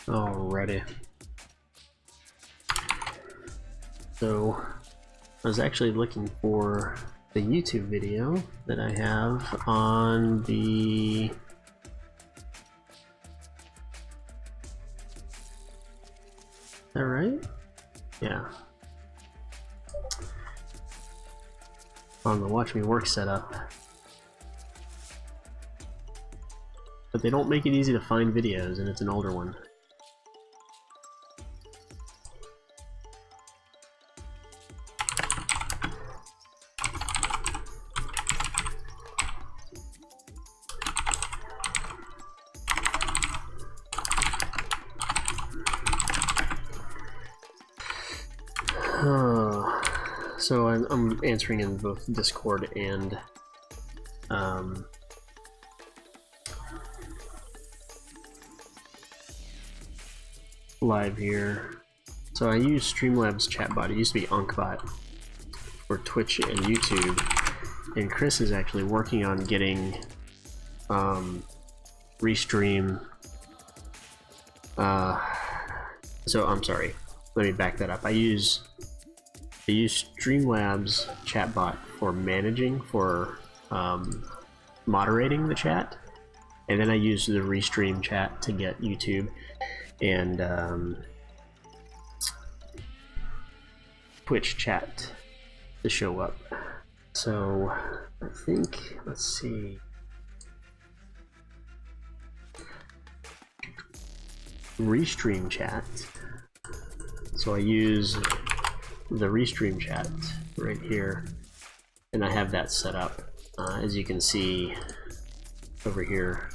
Alrighty. So I was actually looking for the YouTube video that I have on the Is that right? Yeah. On the Watch Me Work setup. But they don't make it easy to find videos, and it's an older one. So I'm answering in both Discord and live here. So I use Streamlabs chatbot. It used to be Unkbot for Twitch and YouTube, and Chris is actually working on getting Restream. So I'm sorry. Let me back that up. I use Streamlabs chatbot for managing, for moderating the chat, and then I use the Restream chat to get YouTube and Twitch chat to show up. So I think, let's see. Restream chat. So I use the Restream chat right here, and I have that set up, as you can see over here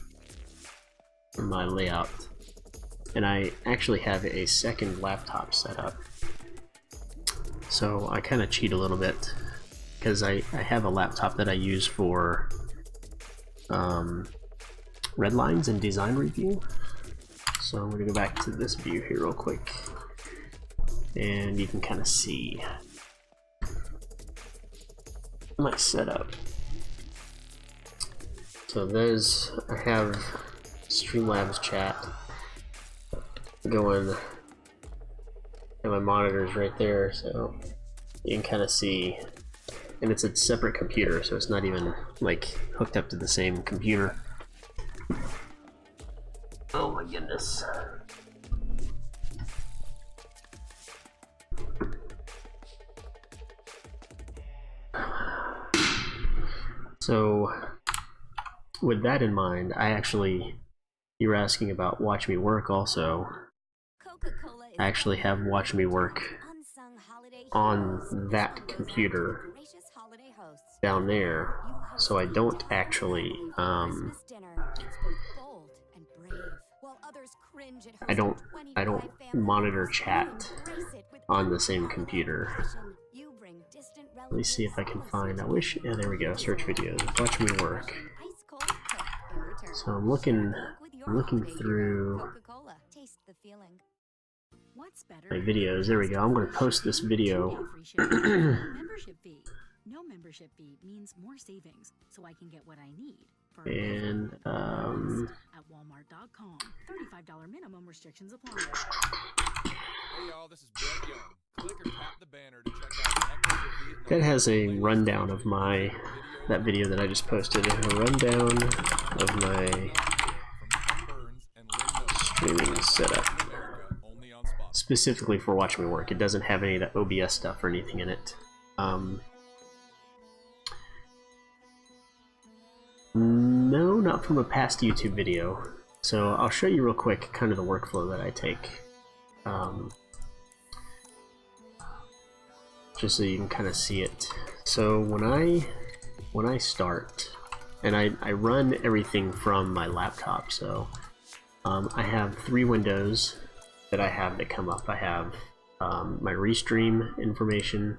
in my layout. And I actually have a second laptop set up, so I kind of cheat a little bit because I have a laptop that I use for red lines and design review. So I'm going to go back to this view here real quick, and you can kind of see my setup. So there's, I have Streamlabs chat going, and my monitor's right there, so you can kind of see, and it's a separate computer, so it's not even like hooked up to the same computer. Oh my goodness. So with that in mind, you were asking about Watch Me Work also. I actually have Watch Me Work on that computer down there, so I don't actually I don't monitor chat on the same computer. Let me see if I can find, yeah, there we go, search videos, Watch Me Work. So I'm looking through my videos. There we go. I'm going to post this video. No membership fee means more savings, so I can get what I need. And at walmart.com. $35 minimum, restrictions apply. Hey y'all, this is Brett Young. Click or tap the banner to check out Echoes of Vietnam. that has a rundown of that video that I just posted. A rundown of my streaming setup, specifically for Watch Me Work. It doesn't have any of that OBS stuff or anything in it. No, not from a past YouTube video. So I'll show you real quick kind of the workflow that I take. Just so you can kind of see it. So when I start, and I run everything from my laptop, so I have 3 windows that I have that come up. I have my Restream information,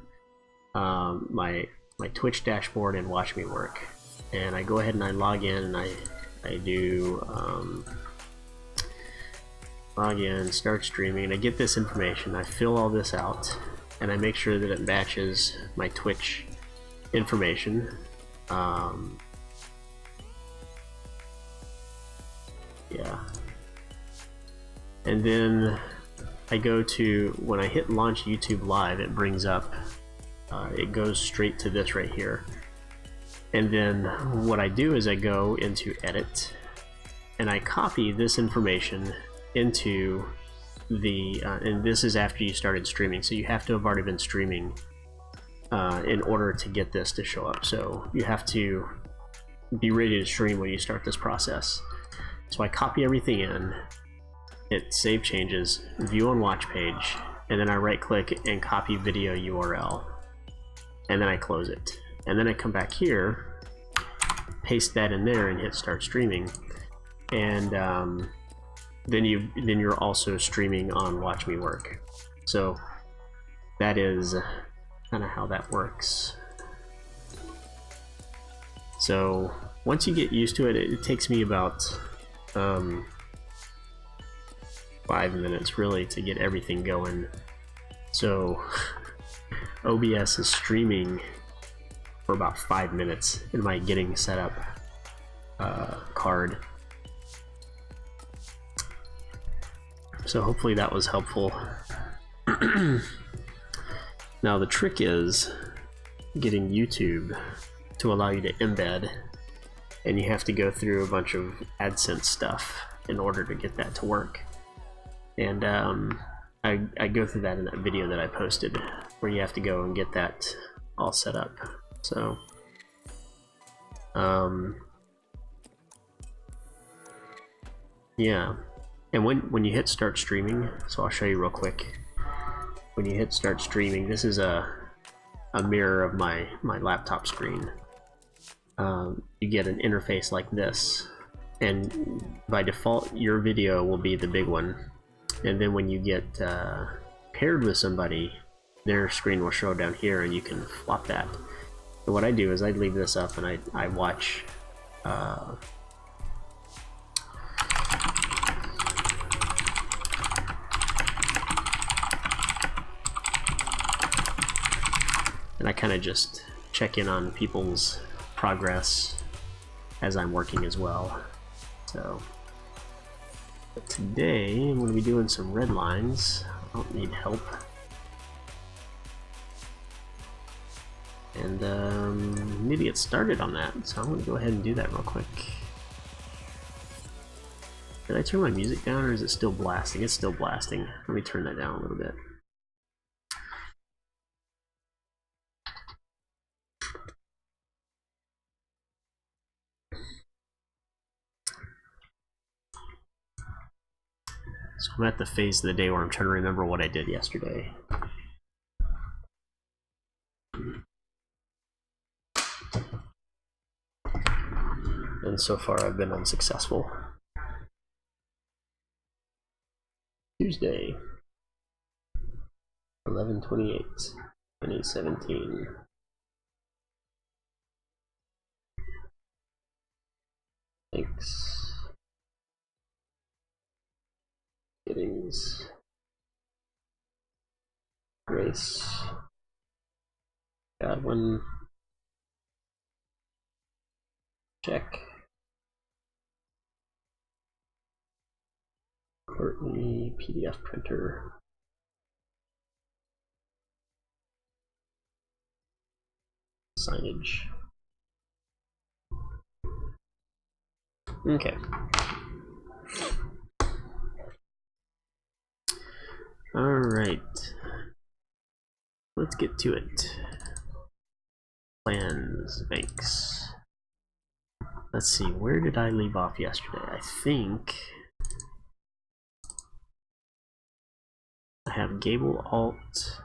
my Twitch dashboard, and Watch Me Work. And I go ahead and I log in, and I do log in, start streaming, and I get this information. I fill all this out, and I make sure that it matches my Twitch information. Yeah. And then I go to, when I hit launch YouTube Live, it brings up, it goes straight to this right here. And then what I do is I go into edit and I copy this information into the, and this is after you started streaming, so you have to have already been streaming in order to get this to show up. So you have to be ready to stream when you start this process. So I copy everything in, hit save changes, view on watch page, and then I right click and copy video URL, and then I close it. And then I come back here, paste that in there and hit start streaming, and then you're also streaming on Watch Me Work. So that is kind of how that works. So once you get used to it, it takes me about 5 minutes really to get everything going. So OBS is streaming for about 5 minutes in my getting set up card. So hopefully that was helpful. Now the trick is getting YouTube to allow you to embed, and you have to go through a bunch of AdSense stuff in order to get that to work. And I go through that in that video that I posted, where you have to go and get that all set up. So yeah, and when you hit start streaming, so I'll show you real quick. When you hit start streaming, this is a mirror of my laptop screen. You get an interface like this, and by default your video will be the big one, and then when you get paired with somebody, their screen will show down here and you can flop that. So what I do is I leave this up and I watch and I kind of just check in on people's progress as I'm working as well. So but today I'm going to be doing some red lines. I don't need help. And need to get started on that, so I'm going to go ahead and do that real quick. Did I turn my music down, or is it still blasting? It's still blasting. Let me turn that down a little bit. So I'm at the phase of the day where I'm trying to remember what I did yesterday. And so far I've been unsuccessful. Tuesday, 11/28, 2017. Thanks. Gettings. Grace. Godwin. Check. Courtney, PDF printer. Signage. Okay. All right. Let's get to it. Plans, banks. Let's see, where did I leave off yesterday? I think I have Gable Alt,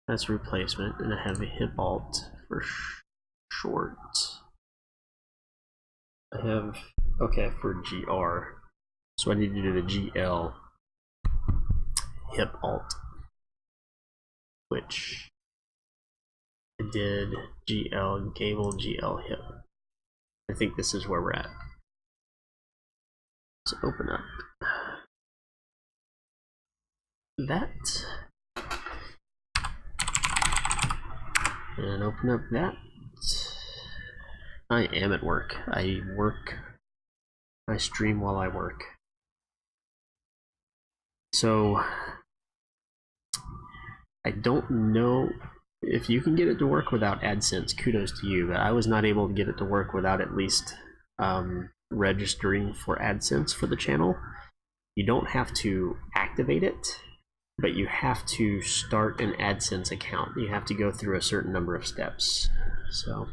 that's replacement, and I have a Hip Alt for short. I have, okay, for GR, so I need to do the GL Hip Alt, which I did GL Gable GL Hip. I think this is where we're at. Let's open up that and open up that. I am at work. I stream while I work. So I don't know if you can get it to work without AdSense. Kudos to you, but I was not able to get it to work without at least registering for AdSense for the channel. You don't have to activate it, but you have to start an AdSense account. You have to go through a certain number of steps. So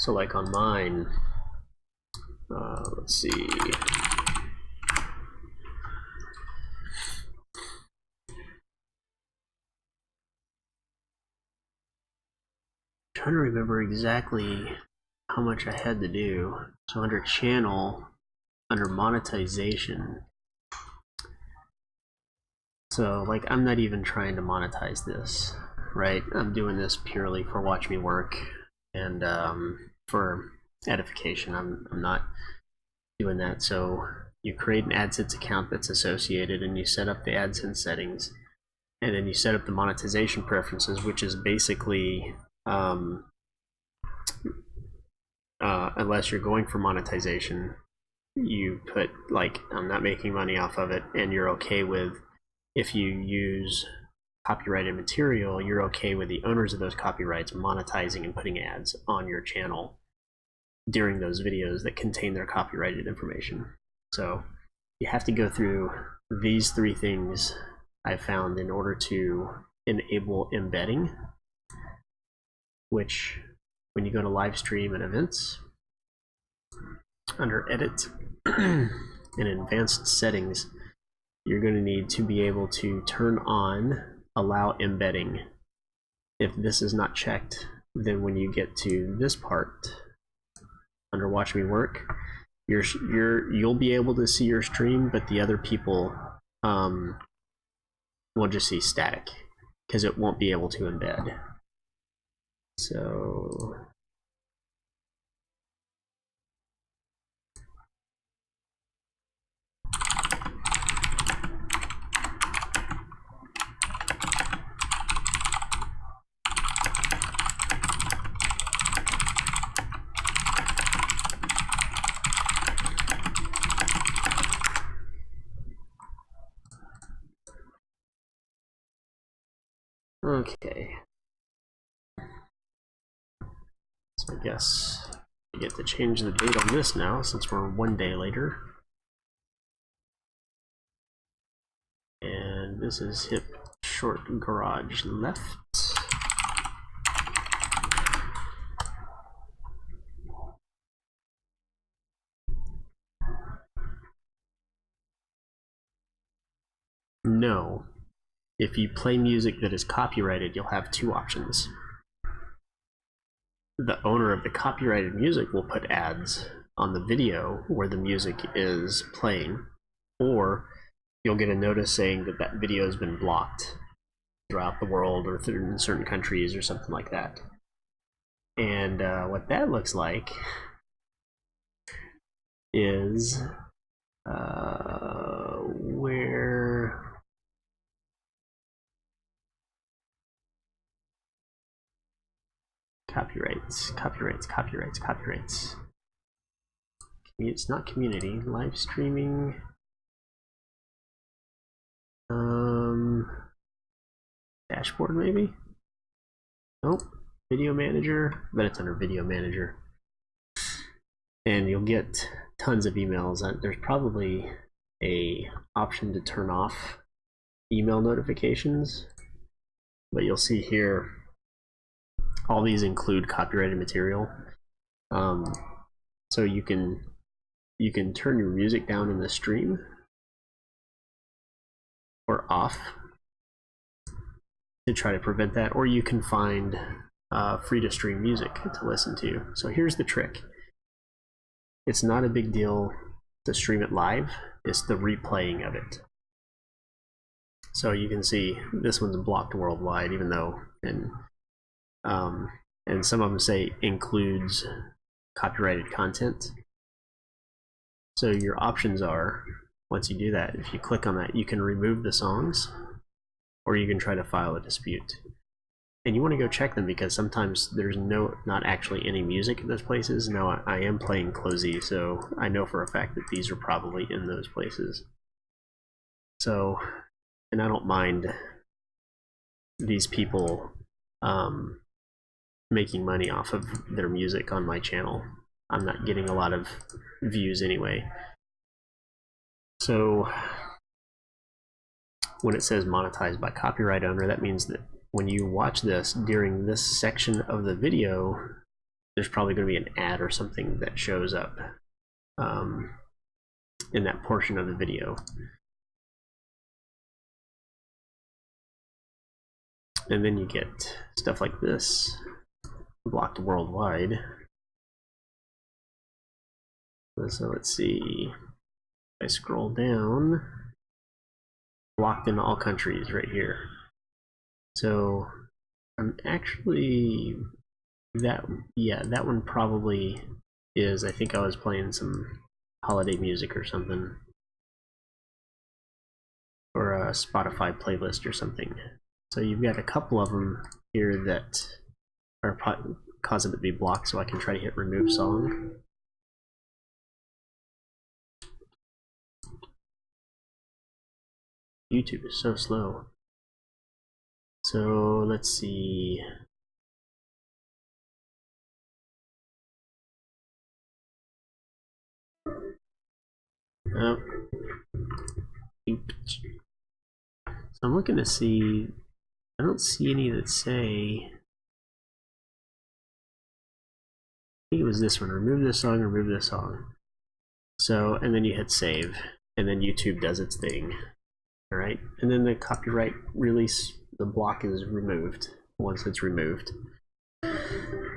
like on mine, let's see. I'm trying to remember exactly how much I had to do. So under channel, under monetization. So like I'm not even trying to monetize this, right? I'm doing this purely for watch me work and for edification. I'm not doing that. So you create an AdSense account that's associated and you set up the AdSense settings, and then you set up the monetization preferences, which is basically unless you're going for monetization, you put like, I'm not making money off of it, and you're okay with, if you use copyrighted material, you're okay with the owners of those copyrights monetizing and putting ads on your channel during those videos that contain their copyrighted information. So you have to go through these three things I found in order to enable embedding, which when you go to live stream and events, under edit and advanced settings, you're going to need to be able to turn on allow embedding. If this is not checked, then when you get to this part under watch me work, you'll be able to see your stream, but the other people will just see static because it won't be able to embed. So okay. So I guess I get to change the date on this now since we're 1 day later. And this is hip short garage left. No. If you play music that is copyrighted, you'll have two options. The owner of the copyrighted music will put ads on the video where the music is playing, or you'll get a notice saying that that video has been blocked throughout the world or in certain countries or something like that. And what that looks like is where copyrights. It's not community, live streaming. Dashboard maybe? Nope. Video manager, but it's under video manager. And you'll get tons of emails. There's probably a option to turn off email notifications, but you'll see here all these include copyrighted material. So you can turn your music down in the stream or off to try to prevent that, or you can find free to stream music to listen to. So here's the trick. It's not a big deal to stream it live, it's the replaying of it. So you can see this one's blocked worldwide, even though, and some of them say includes copyrighted content. So your options are, once you do that, if you click on that, you can remove the songs, or you can try to file a dispute. and you want to go check them because sometimes there's not actually any music in those places. Now I am playing Closey, so I know for a fact that these are probably in those places. So, and I don't mind these people making money off of their music on my channel. I'm not getting a lot of views anyway. So when it says monetized by copyright owner, that means that when you watch this during this section of the video, there's probably going to be an ad or something that shows up in that portion of the video. And then you get stuff like this, blocked worldwide. So let's see, if I scroll down, blocked in all countries right here. So I'm actually, that one probably is, I think I was playing some holiday music or something, or a Spotify playlist or something. So you've got a couple of them here that are causing it to be blocked, so I can try to hit remove song. YouTube is so slow. So let's see. Oh. So I'm looking to see. I don't see any that say. I think it was this one. Remove this song, remove this song. So, and then you hit save, and then YouTube does its thing. Alright, and then the copyright release, the block is removed once it's removed.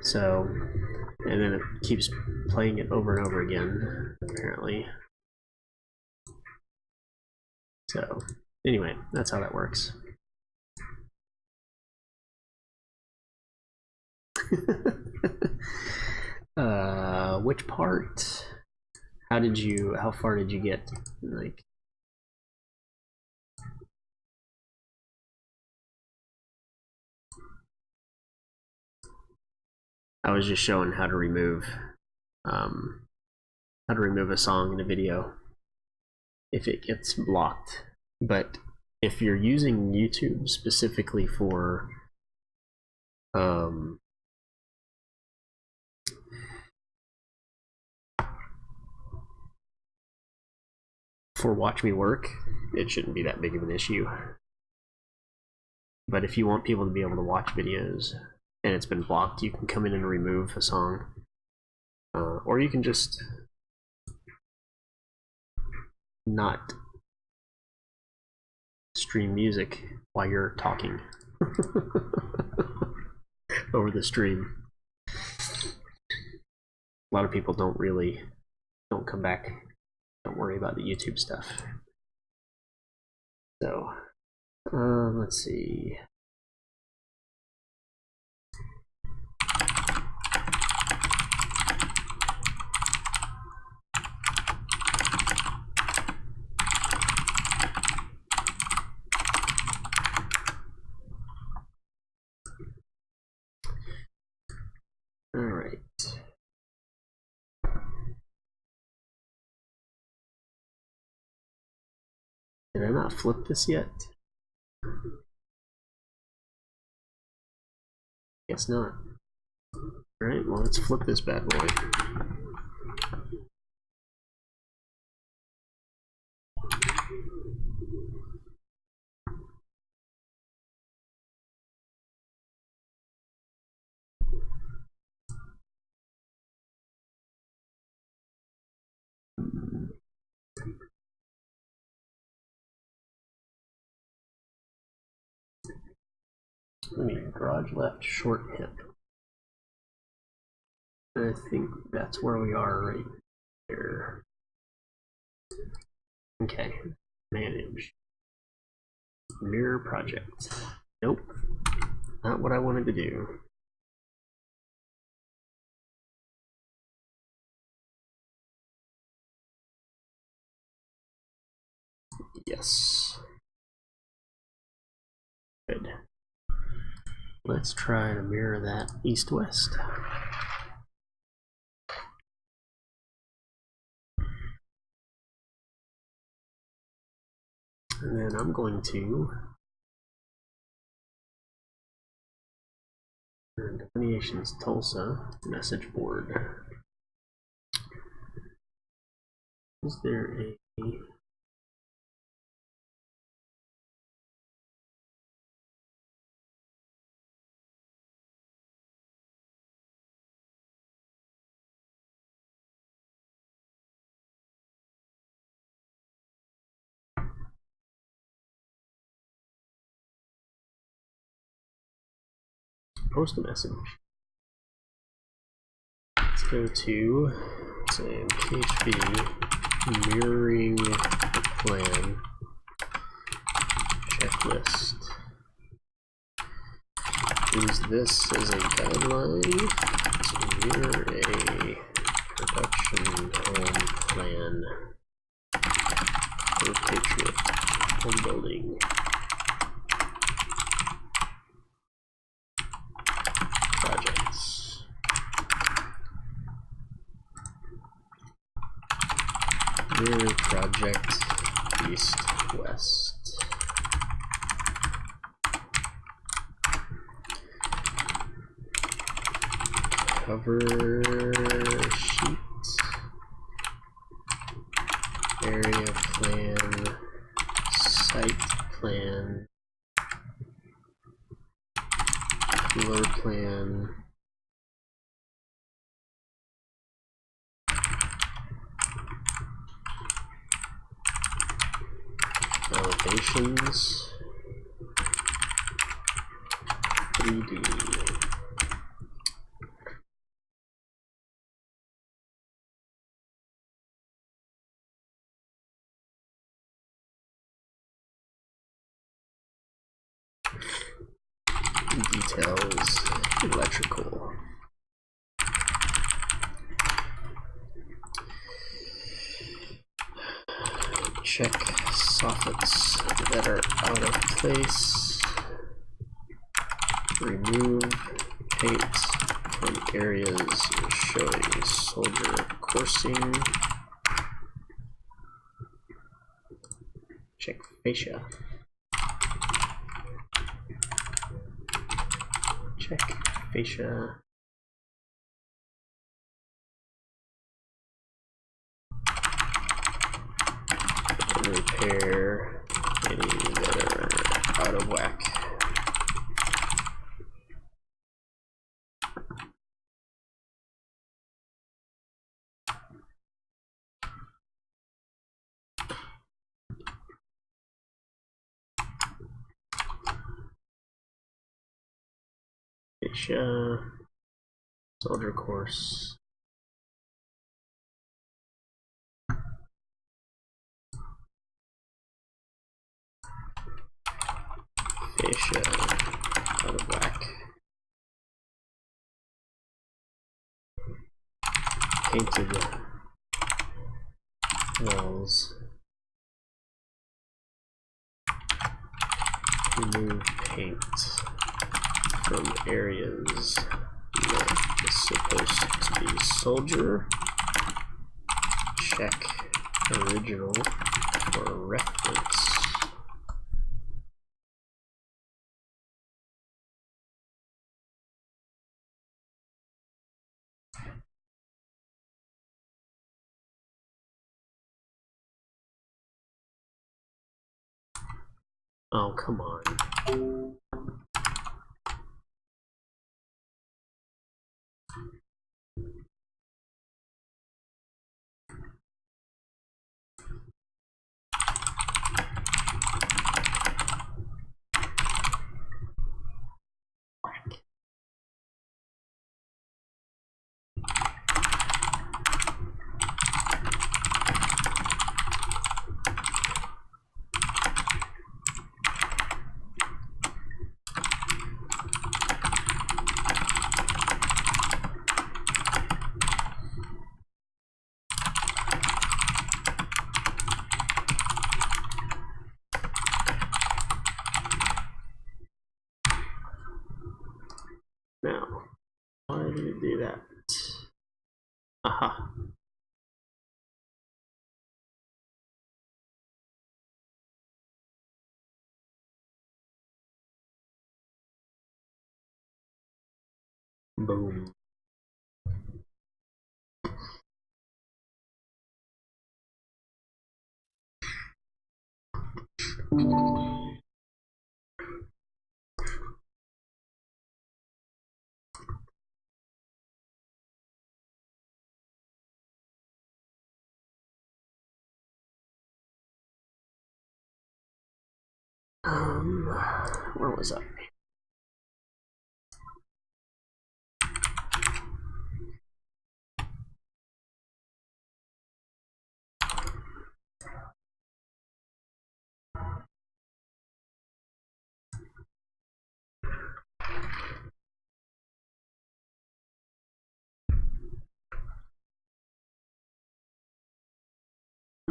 So, and then it keeps playing it over and over again, apparently. So, anyway, that's how that works. Which part? How far did you get? Like, I was just showing how to remove a song in a video if it gets blocked. But if you're using YouTube specifically for Watch Me Work, it shouldn't be that big of an issue. But if you want people to be able to watch videos and it's been blocked, you can come in and remove a song. Or you can just not stream music while you're talking over the stream. A lot of people don't come back, don't worry about the YouTube stuff. So, let's see. All right. Did I not flip this yet? Guess not. Alright, well, let's flip this bad boy. Let me garage left, short hip. I think that's where we are right here. Okay, manage. Mirror project. Nope, not what I wanted to do. Yes. Good. Let's try to mirror that east-west. And then I'm going to delineations Tulsa message board. Is there a post a message? Let's go to, say, PHP mirroring plan checklist. Use this as a guideline to mirror a production home plan for Patriot home building. Projects. Mirror project east west. Cover sheet. Area plan. Site plan. Floor plan. Elevations. 3D. Details, electrical. Check soffits that are out of place. Remove paint from areas showing soldier coursing. Check fascia. Check fascia. And repair any that are out of whack. Fascia, soldier course. Fascia, out of whack. Painted walls. Remove paint from areas not supposed to be soldier. Check original for reference. Oh, come on. Now, why did it do that? Aha. Boom. Where was I?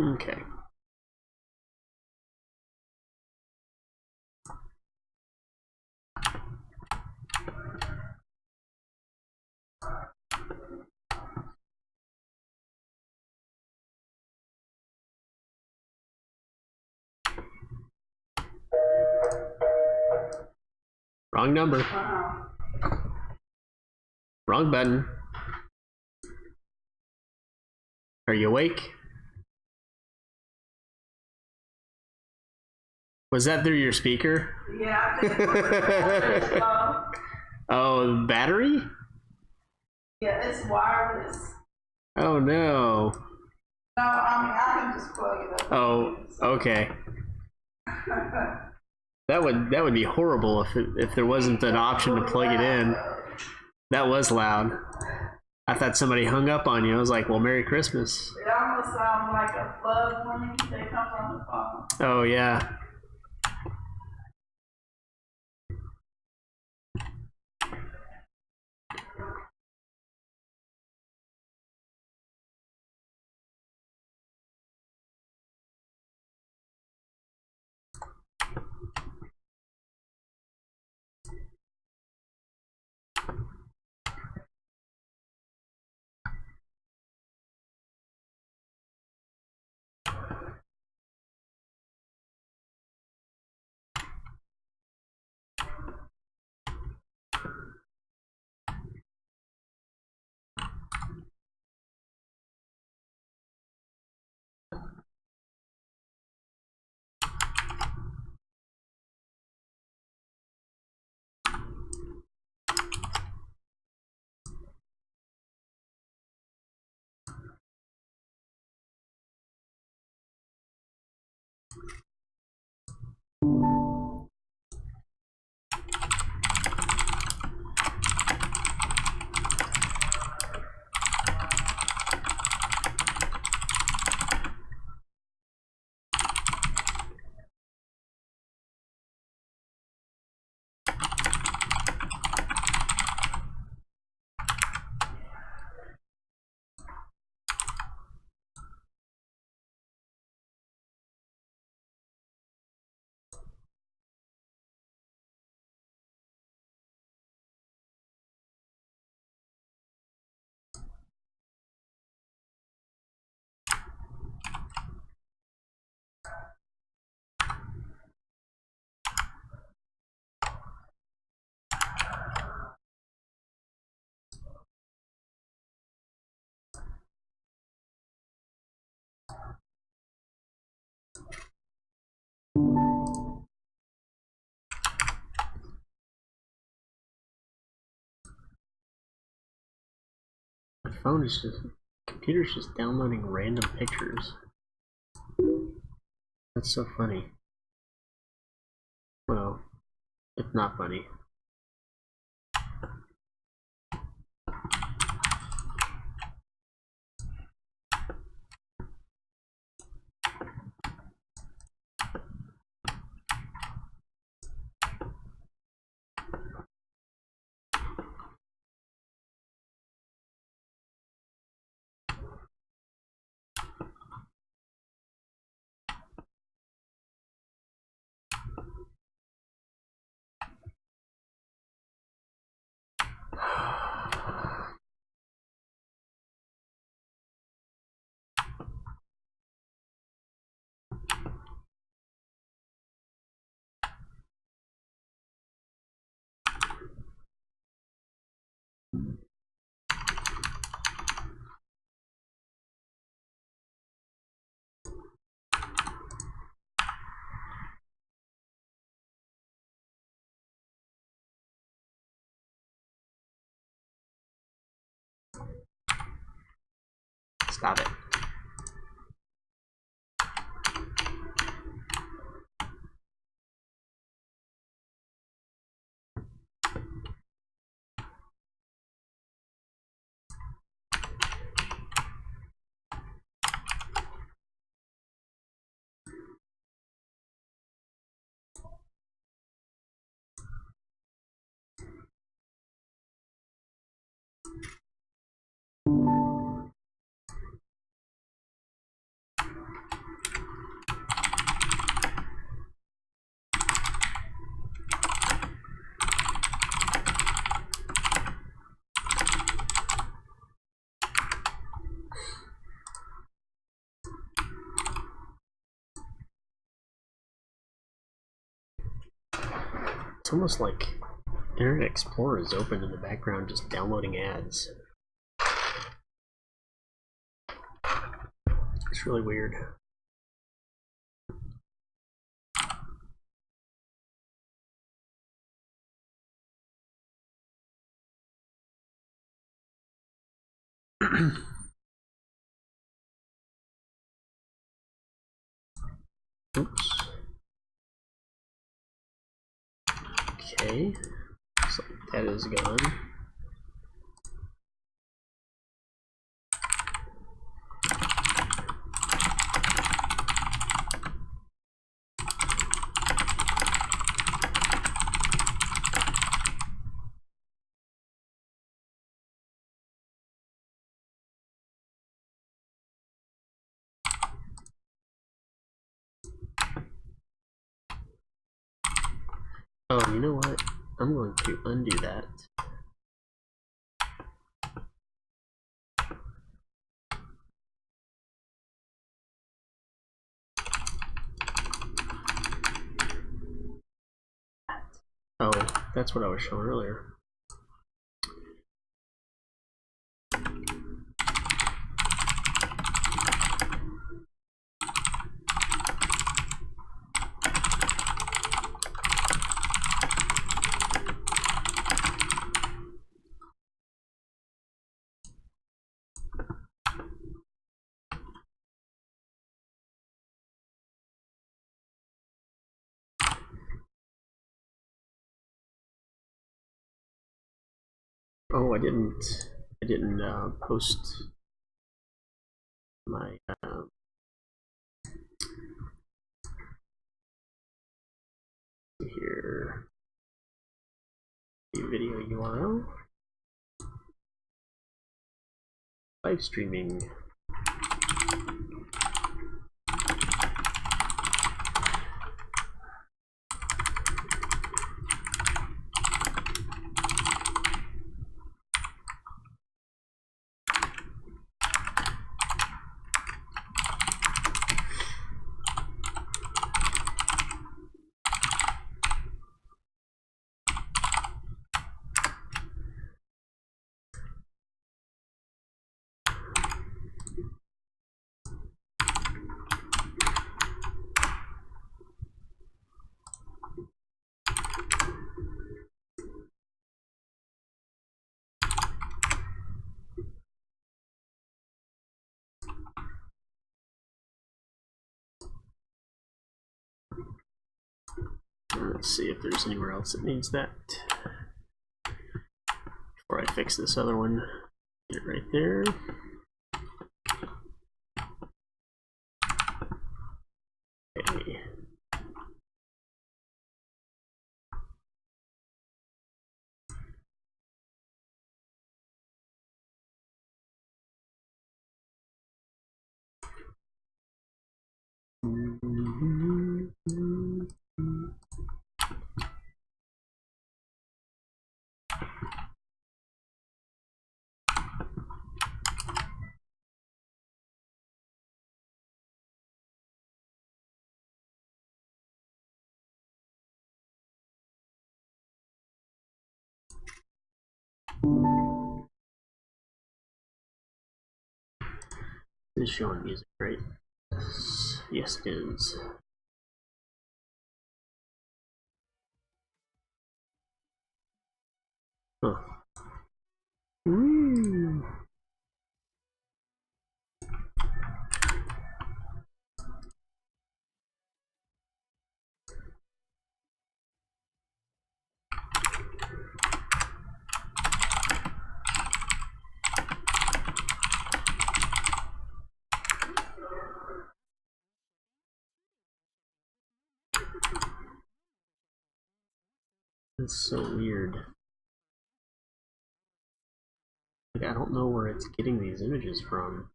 Okay. Wrong number. Wrong button. Are you awake? Was that through your speaker? Yeah. Oh, battery? Yeah, it's wireless. Oh no. No, I mean I can just plug it up. Oh, okay. That would be horrible if there wasn't an option to plug it in. That was loud. I thought somebody hung up on you. I was like, well, Merry Christmas. It almost sounds like a flood warning that comes on the phone. Oh yeah. My phone is just, computer's just downloading random pictures. That's so funny. Well, it's not funny. Stop it. It's almost like Internet Explorer is open in the background, just downloading ads. It's really weird. Oops. Okay. So that is gone. Oh, you know what? I'm going to undo that. Oh, that's what I was showing earlier. Oh, I didn't post my here video URL. Live streaming. Let's see if there's anywhere else that needs that. Before I fix this other one, get it right there. Okay. This is showing music, right? Yes, it is. Huh. Woo! That's so weird. Like, I don't know where it's getting these images from.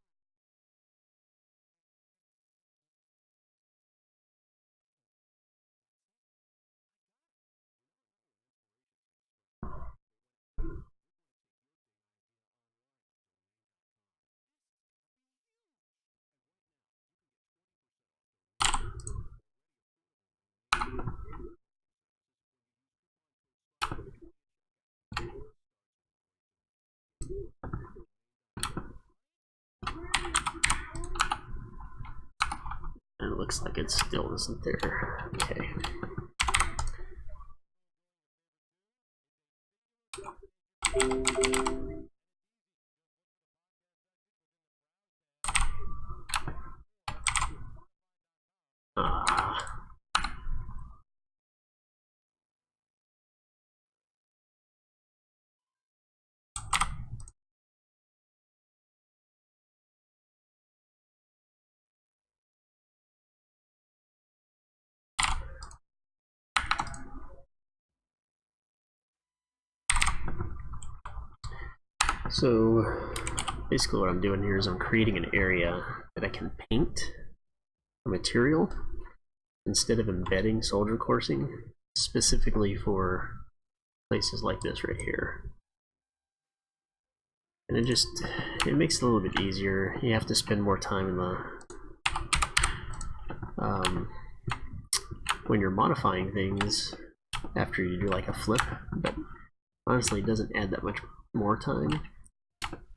And it looks like it still isn't there. Okay. Ah. So basically what I'm doing here is I'm creating an area that I can paint a material instead of embedding soldier coursing specifically for places like this right here. And it makes it a little bit easier. You have to spend more time in the when you're modifying things after you do like a flip, but honestly it doesn't add that much more time,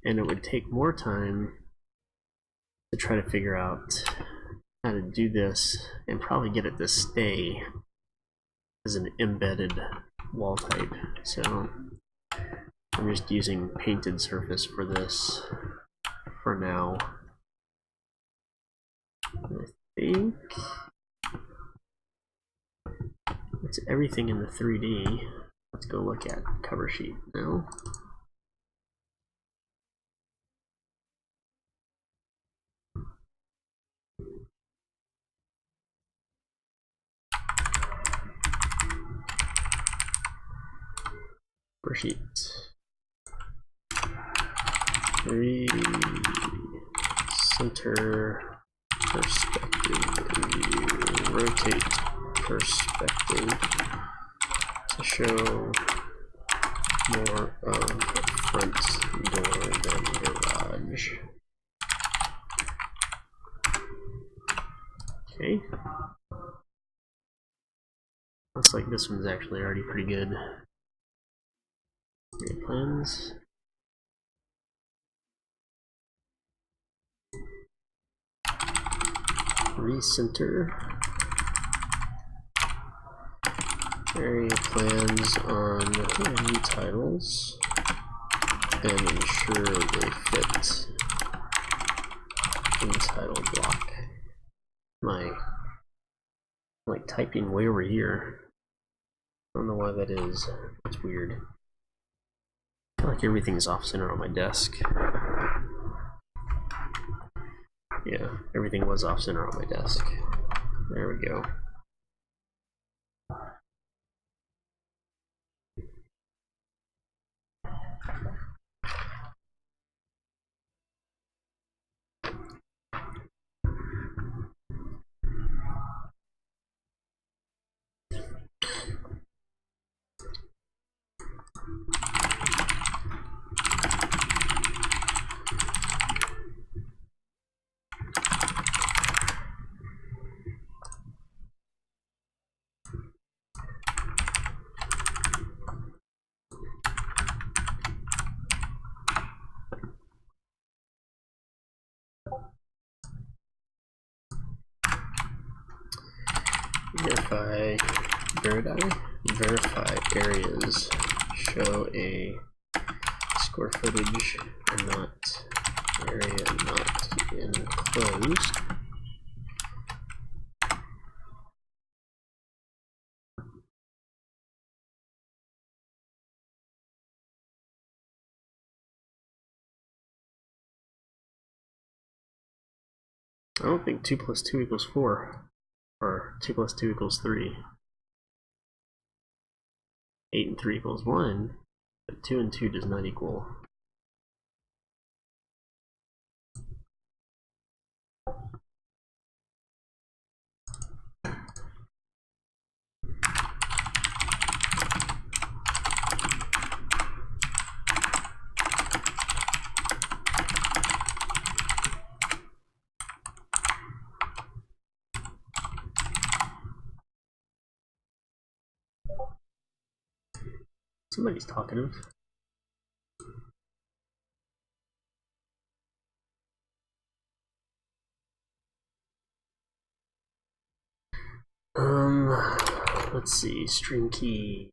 and it would take more time to try to figure out how to do this and probably get it to stay as an embedded wall type. So I'm just using painted surface for this for now. I think it's everything in the 3D. Let's go look at cover sheet now. Cover sheet. 3 center perspective view, rotate perspective to show more of the front door than garage. Okay. Looks like this one's actually already pretty good. Create plans. Recenter. Area plans on view titles and ensure they fit in title block. I'm like typing way over here. I don't know why that is. That's weird. I feel like everything's off center on my desk. Yeah, everything was off center on my desk. There we go. verify areas show a square footage and not area not enclosed. I don't think 2 plus 2 equals 4, or 2 plus 2 equals 3. 8 and 3 equals 1, but 2 and 2 does not equal. Somebody's talkative. Let's see, string key.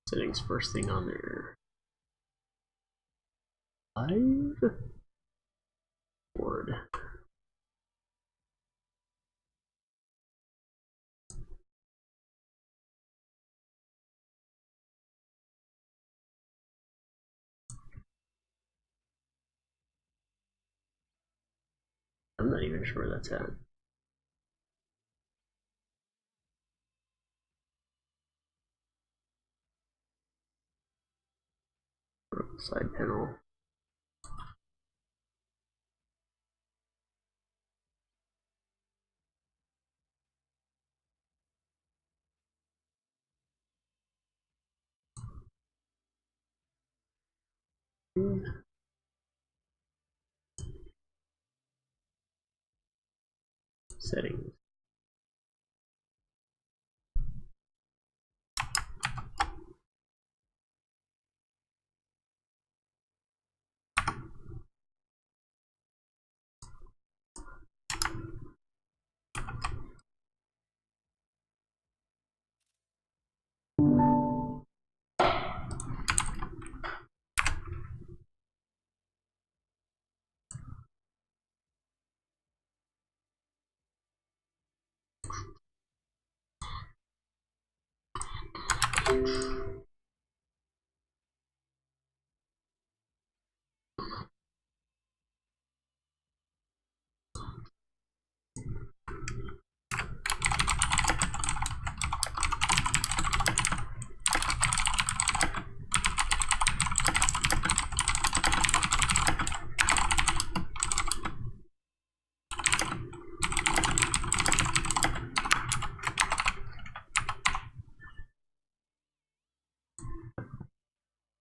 Settings first thing on there. 5. Word. I'm not even sure where that's at. Side panel. Settings.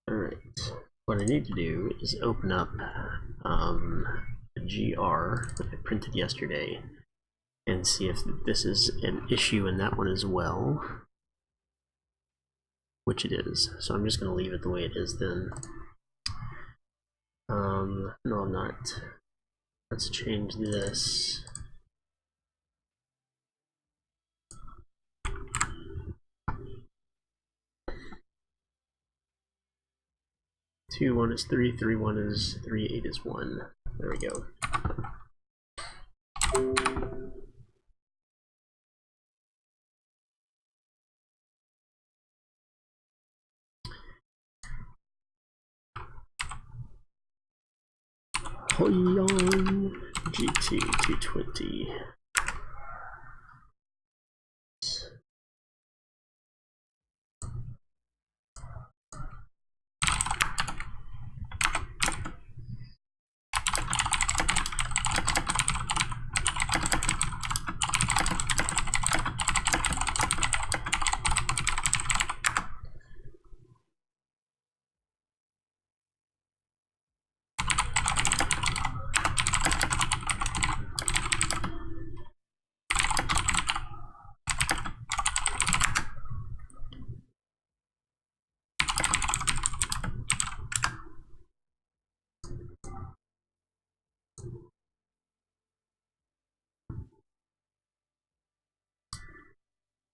Alright, what I need to do is open up the GR that I printed yesterday and see if this is an issue in that one as well, which it is. So I'm just going to leave it the way it is then. No, I'm not. Let's change this. Two, 1 is 3, 3, 1 is 3, 8 is 1. There we go. Hoyon GT 220.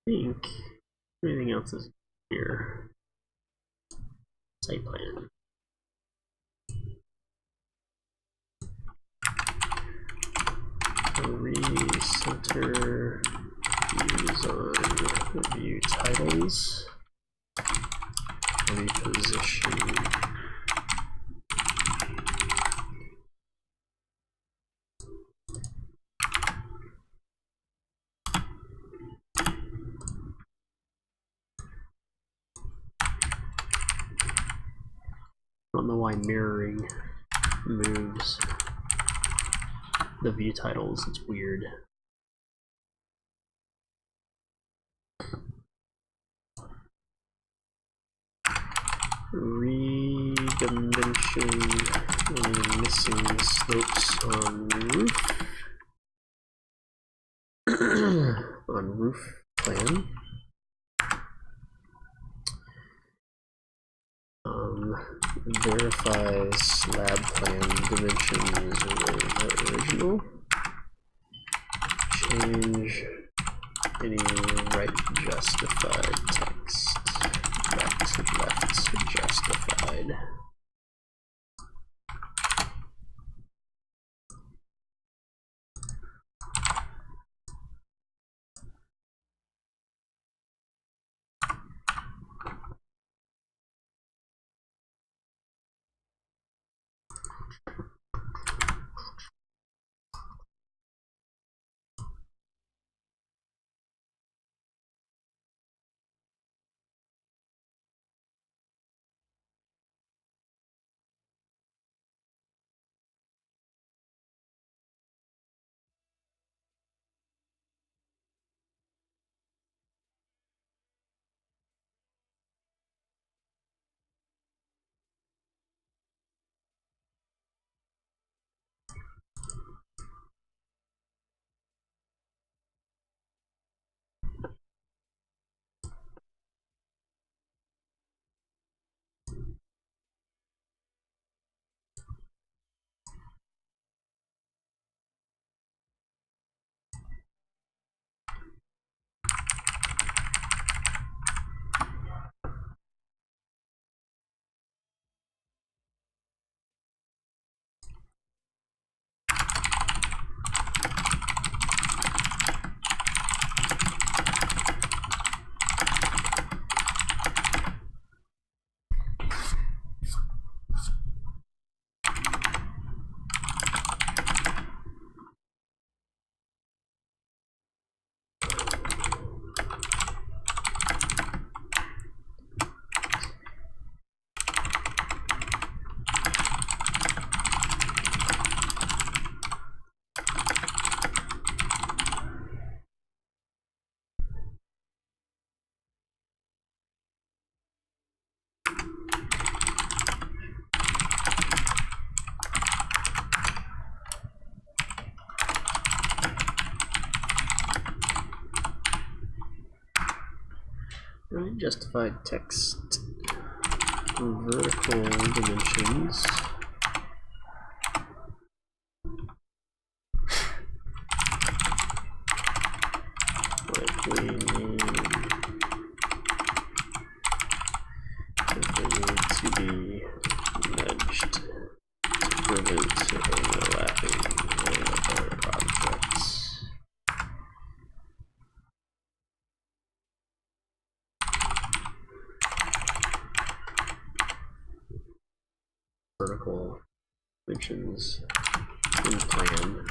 think everything else is here. Site plan. Recenter views on view titles. Reposition. I don't know why mirroring moves the view titles, it's weird. Redimension any missing slopes on roof. On roof plan. Verify slab plan dimensions were the original. Change any right justified text back to left justified. Right, justified text, vertical dimensions. Likely need to be nudged to prevent overlapping with other objects. Vertical dimensions in plan.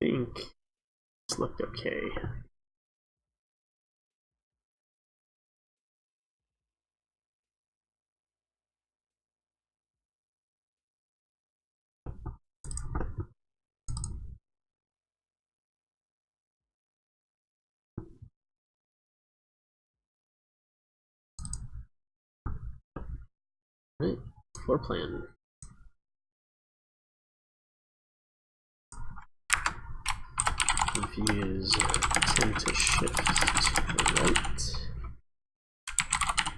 I think this looked okay. Right, floor plan. Views tend to shift to the right,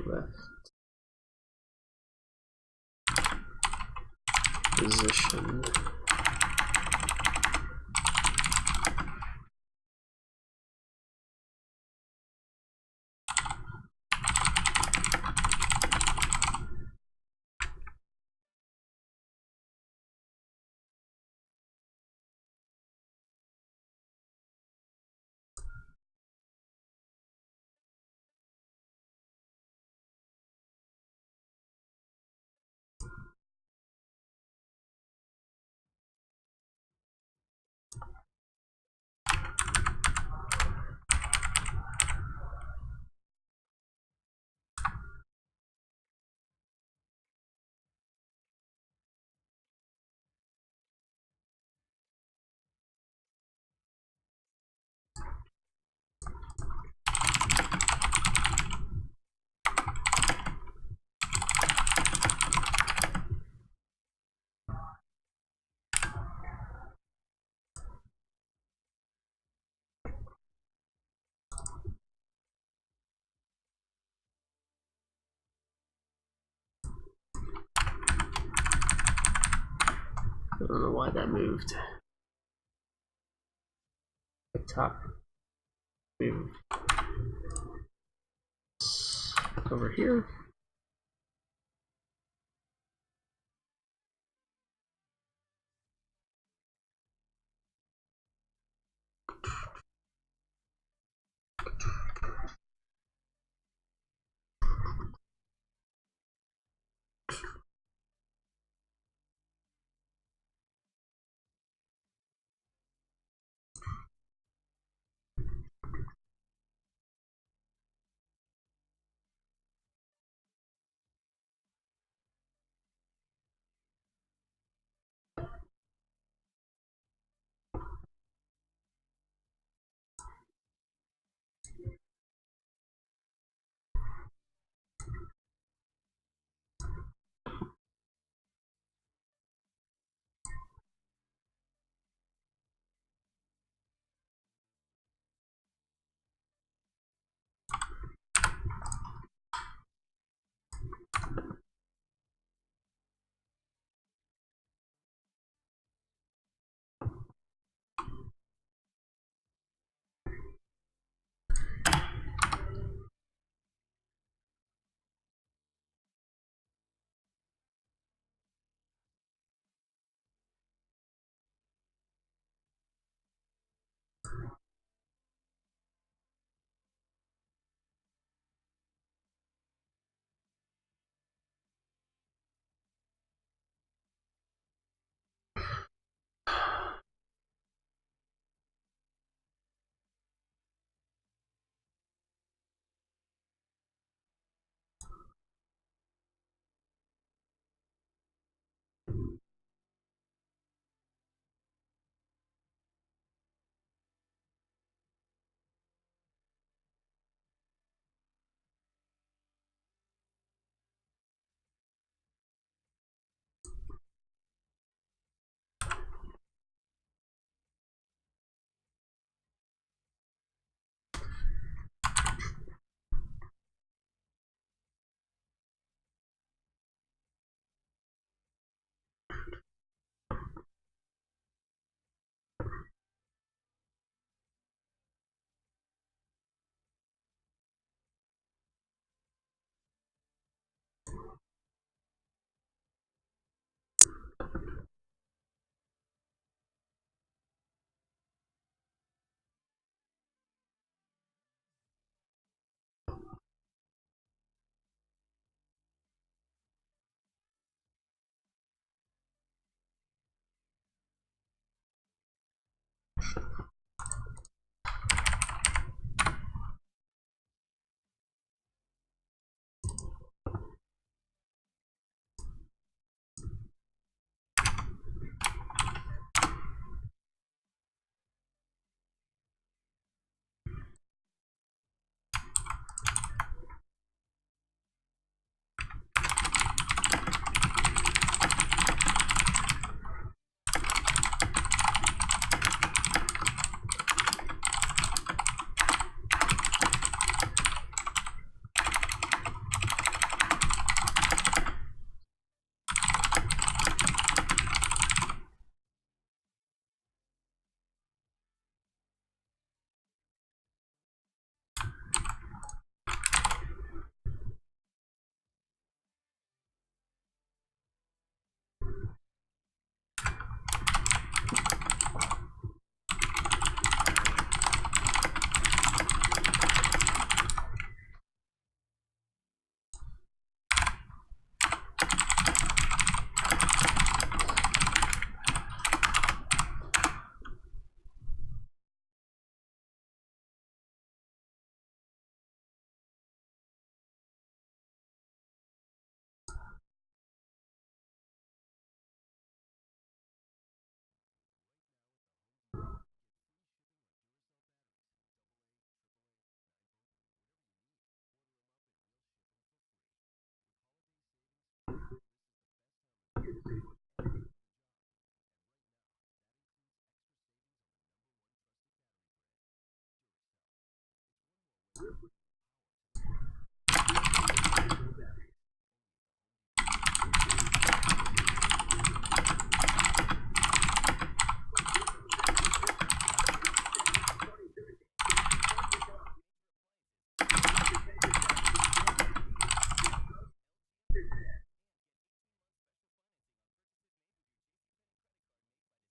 left, position. I don't know why that moved. The top move over here.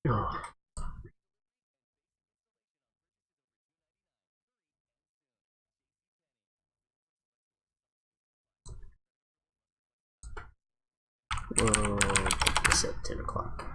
Oh. We'll put this at 10 o'clock.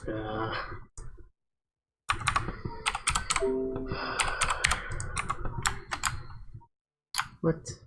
Uh, what?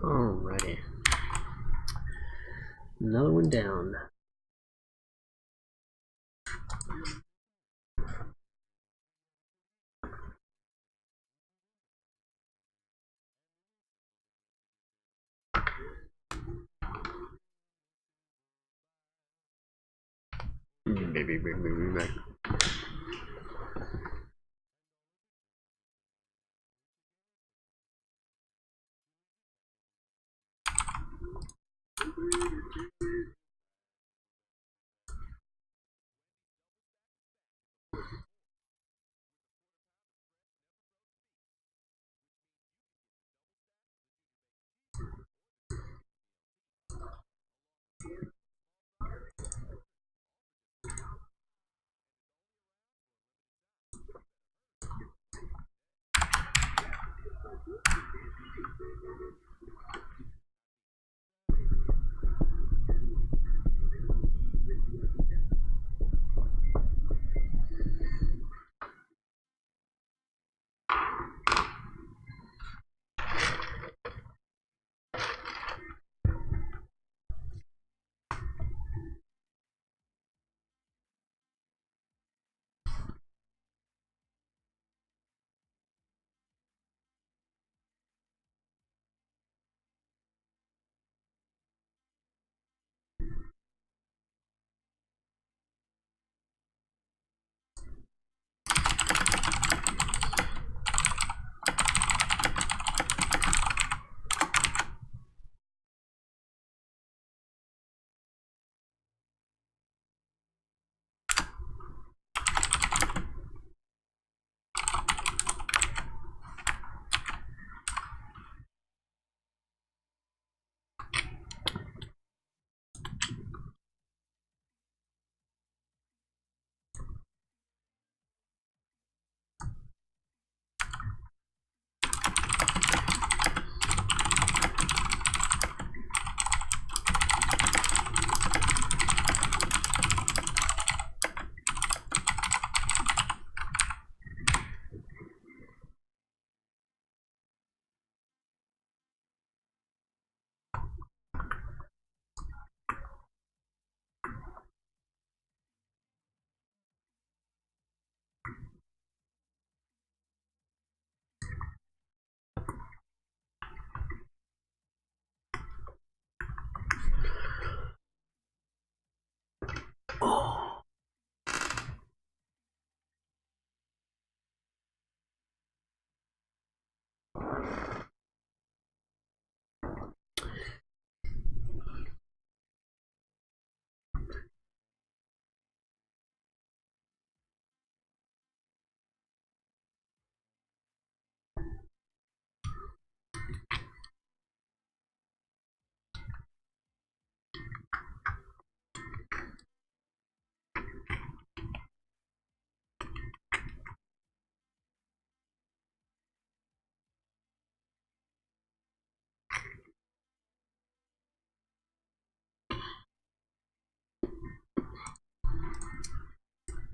Alrighty. Another one down. Maybe.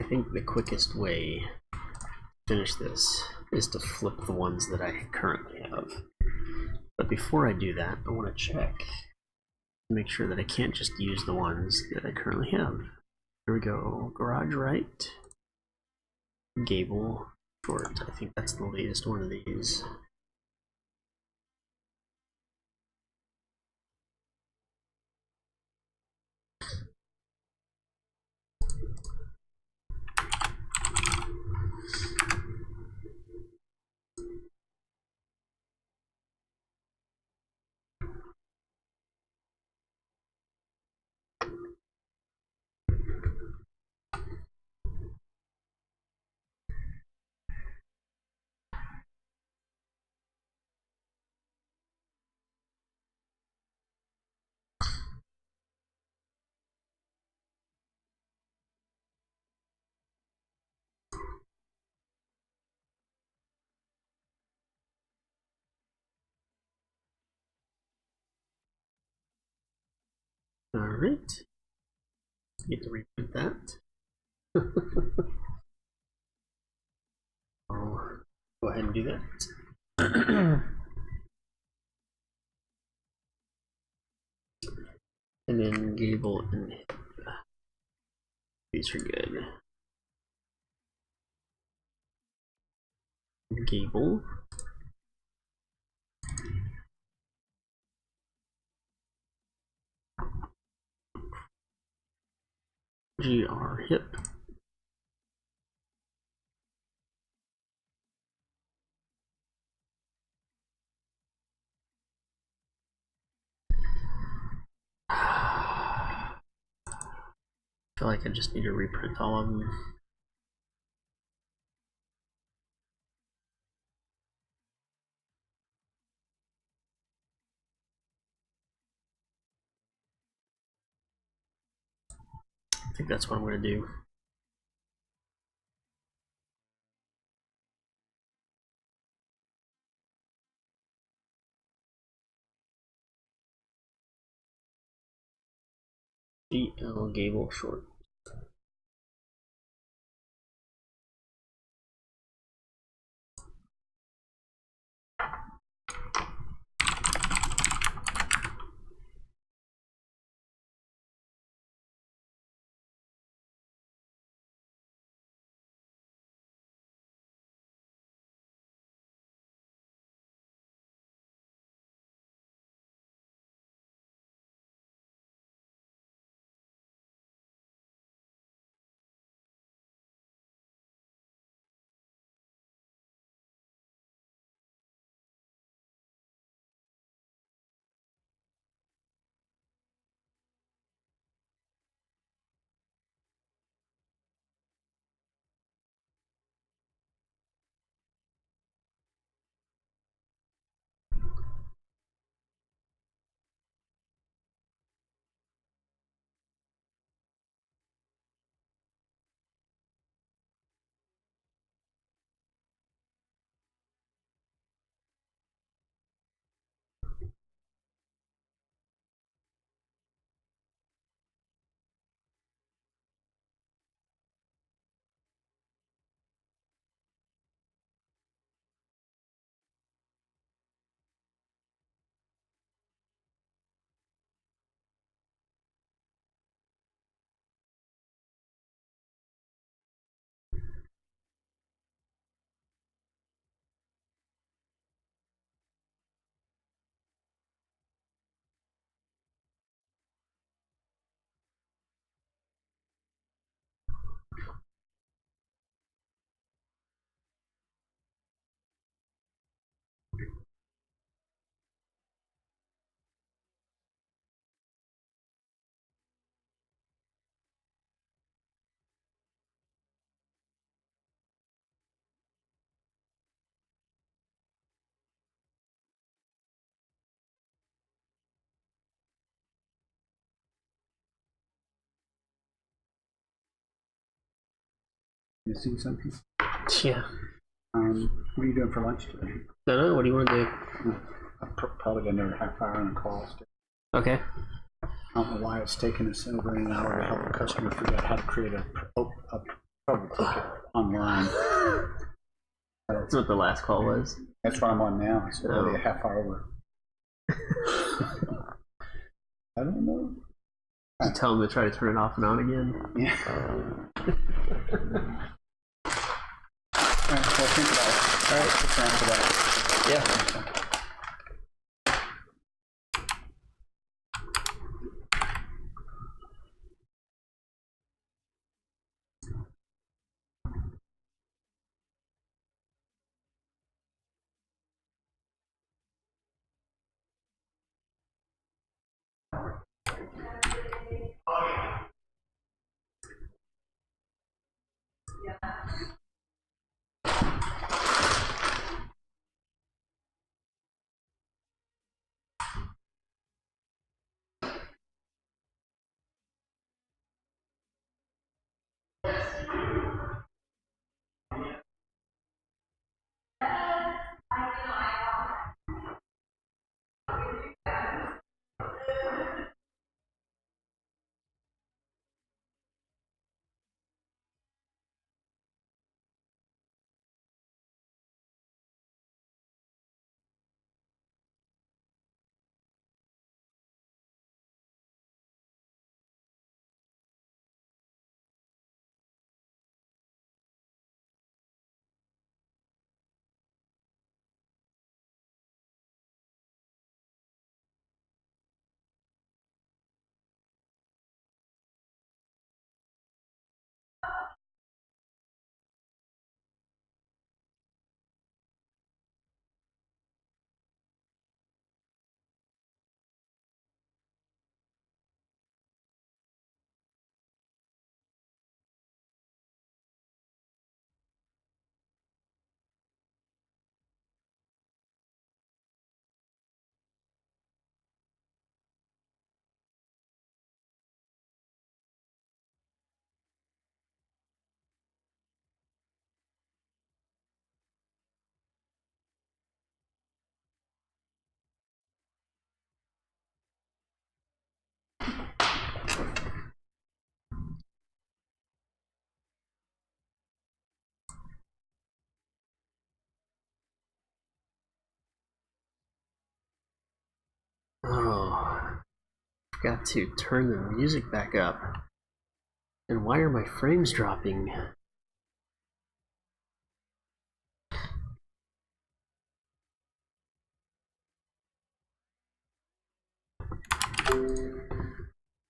I think the quickest way to finish this is to flip the ones that I currently have. But before I do that, I want to check to make sure that I can't just use the ones that I currently have. Here we go. Garage right. Gable short. I think that's the latest one of these. Alright. Get to reprint that. I'll go ahead and do that. And then gable and hip. These are good. Gable. GR hip. I feel like I just need to reprint all of them. I think that's what I'm going to do. GL gable short. Missing something? Yeah. What are you doing for lunch today? No, what do you want to do? I'm probably got another half hour on the call. Okay. I don't know why it's taking us over an hour to help a customer figure out how to create a trouble ticket online. That's what the last call was. That's what I'm on now. It's already a half hour over. I don't know. You tell them to try to turn it off and on again. Yeah. All right, well, think about it. All right, plan for that. Yeah. forgot to turn the music back up. And why are my frames dropping?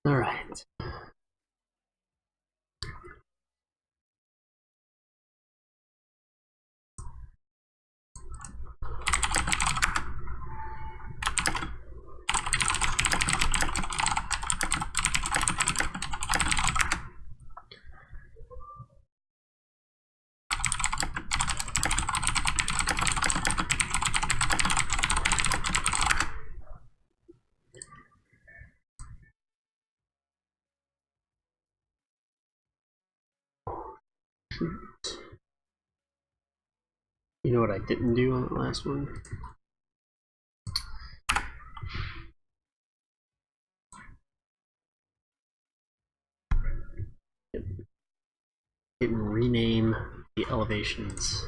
All right. You know what I didn't do on the last one? Didn't rename the elevations.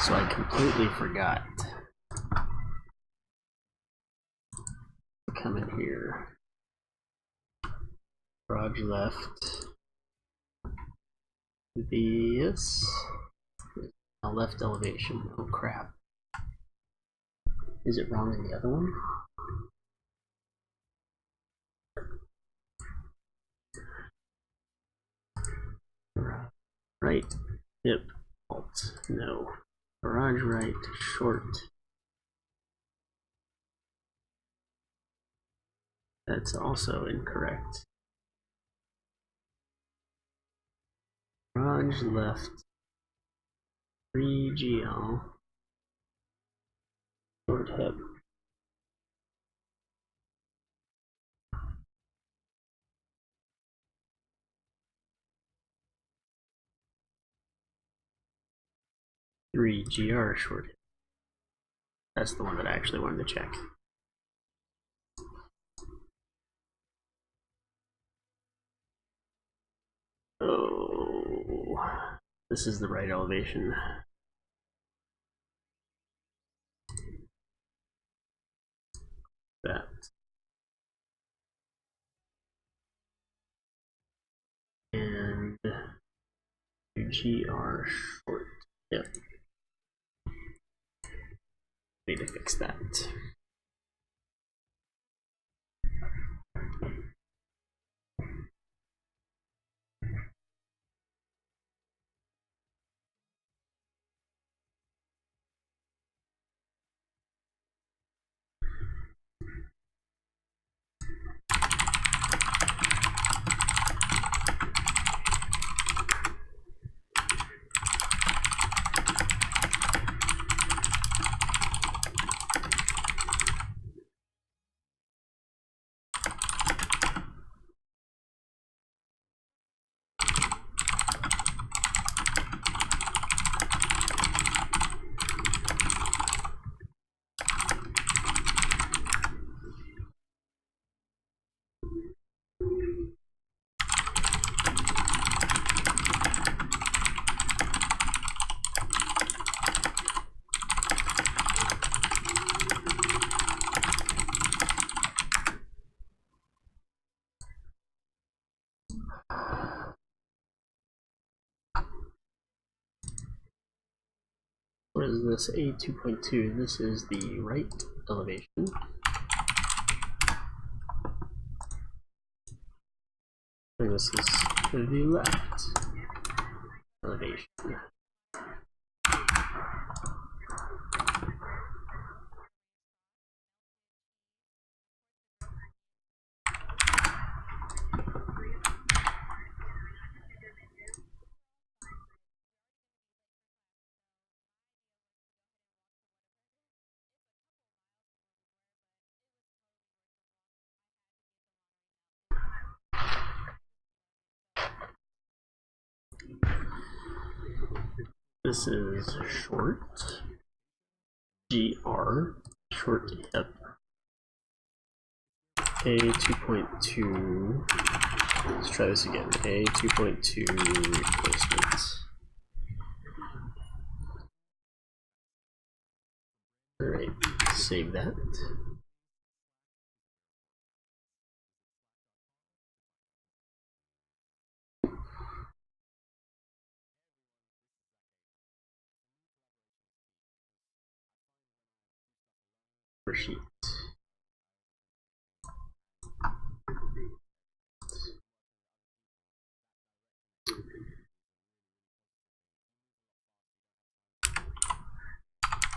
So I completely forgot to come in here. Garage left. This a left elevation. Oh crap. Is it wrong in the other one? Right. Yep. Alt. No. Garage right. Short. That's also incorrect. Garage left. 3GL. Short hip. Three GR short hip. That's the one that I actually wanted to check. Oh, this is the right elevation. That. And GR short. Yep. Need to fix that. What is this? A2.2. This is the right elevation. And this is the left elevation. This is short. GR. Short hip. A2.2. Let's try this again. A2.2 replacement. Alright, save that. Sheet.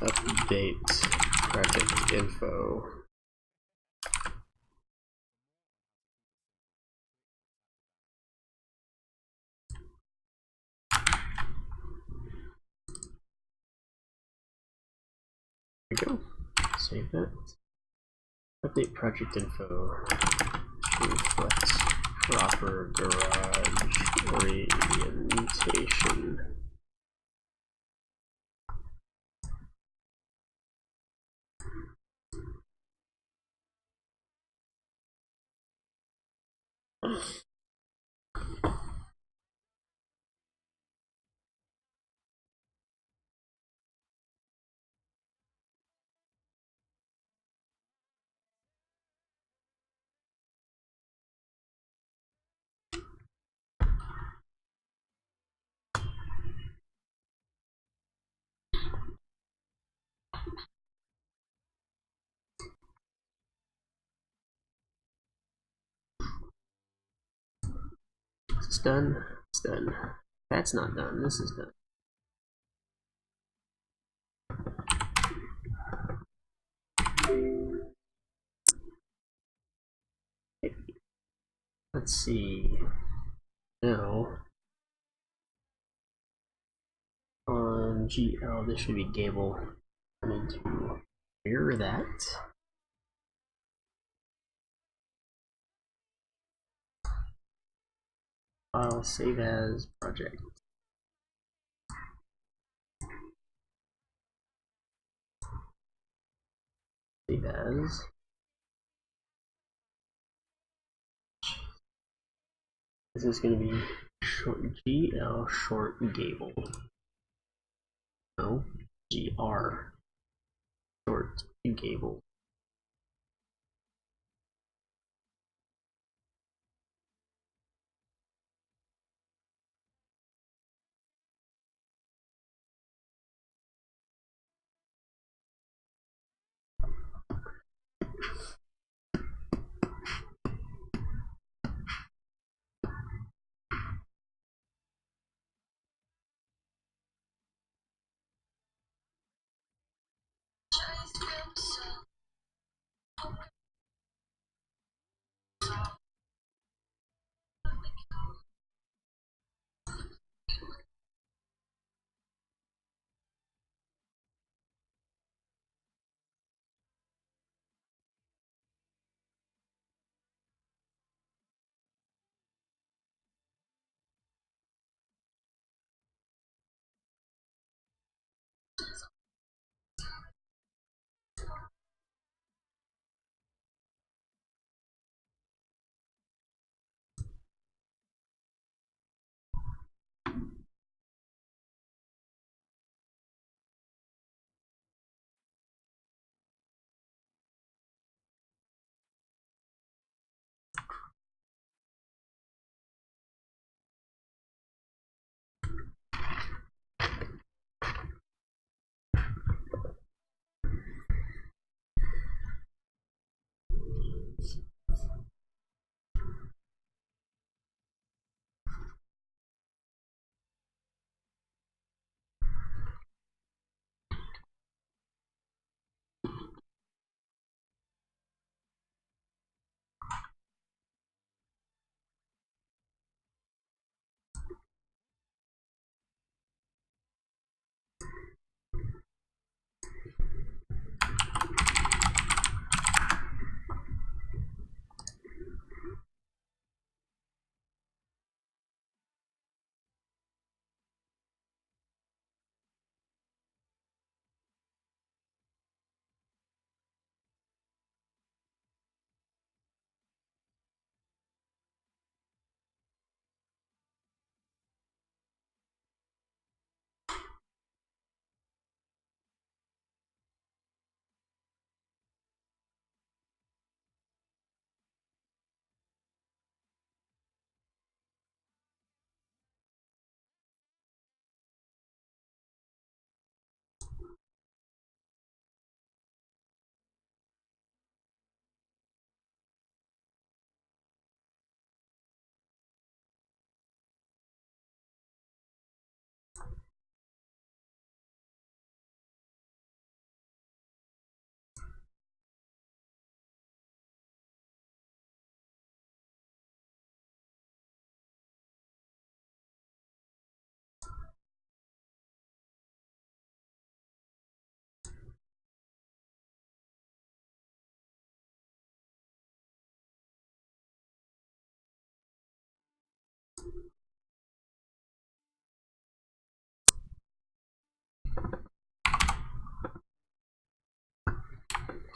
Update project info. There we go. Save that. Update project info to reflect proper garage orientation. It's done. It's done. That's not done. This is done. Let's see. Now on GL, this should be gable. I need to mirror that. File, save as project. Save as. This is going to be short GL short gable. No, GR short gable.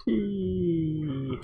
Eee.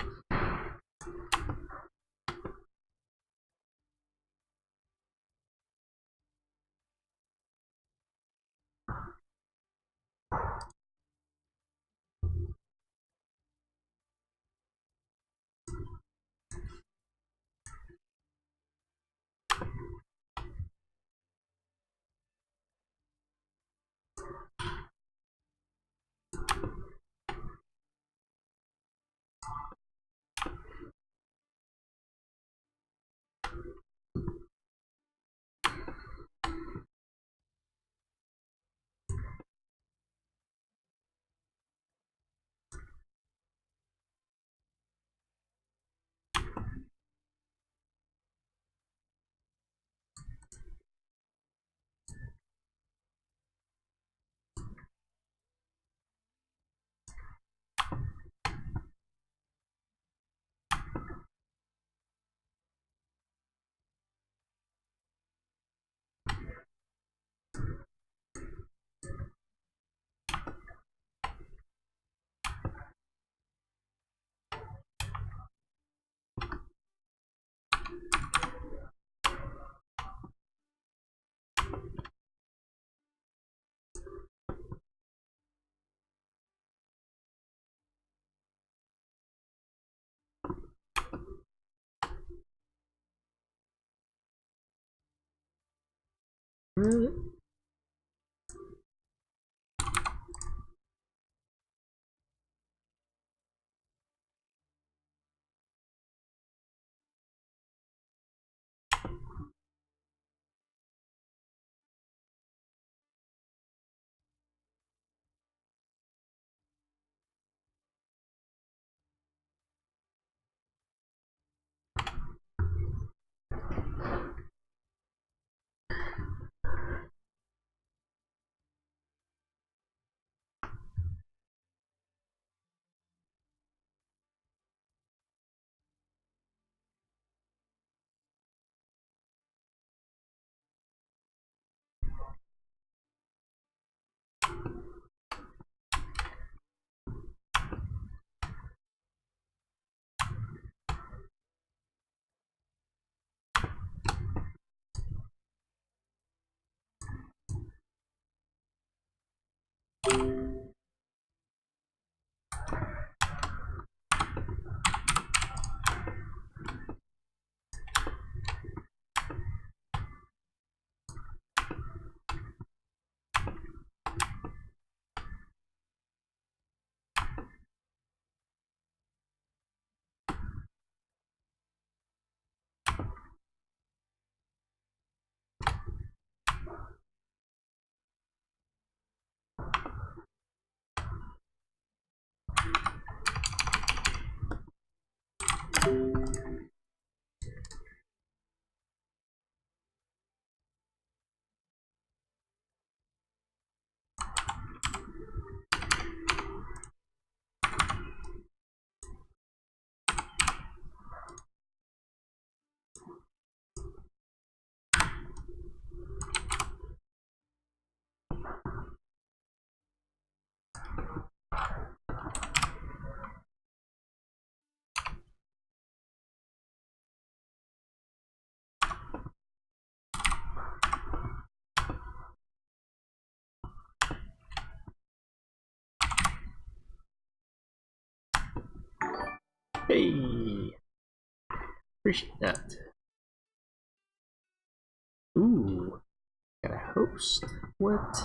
Hey, appreciate that. Ooh, got a host. What?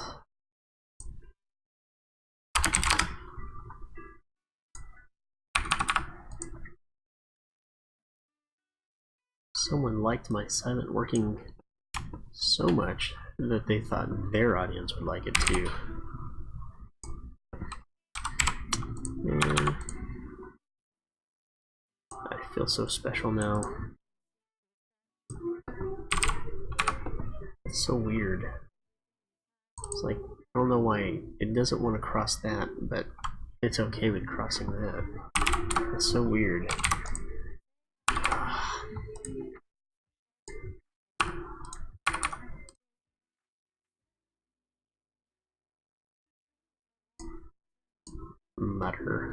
Someone liked my silent working so much that they thought their audience would like it too. Man, I feel so special now. It's so weird. It's like, I don't know why it doesn't want to cross that, but it's okay with crossing that. It's so weird. mutter.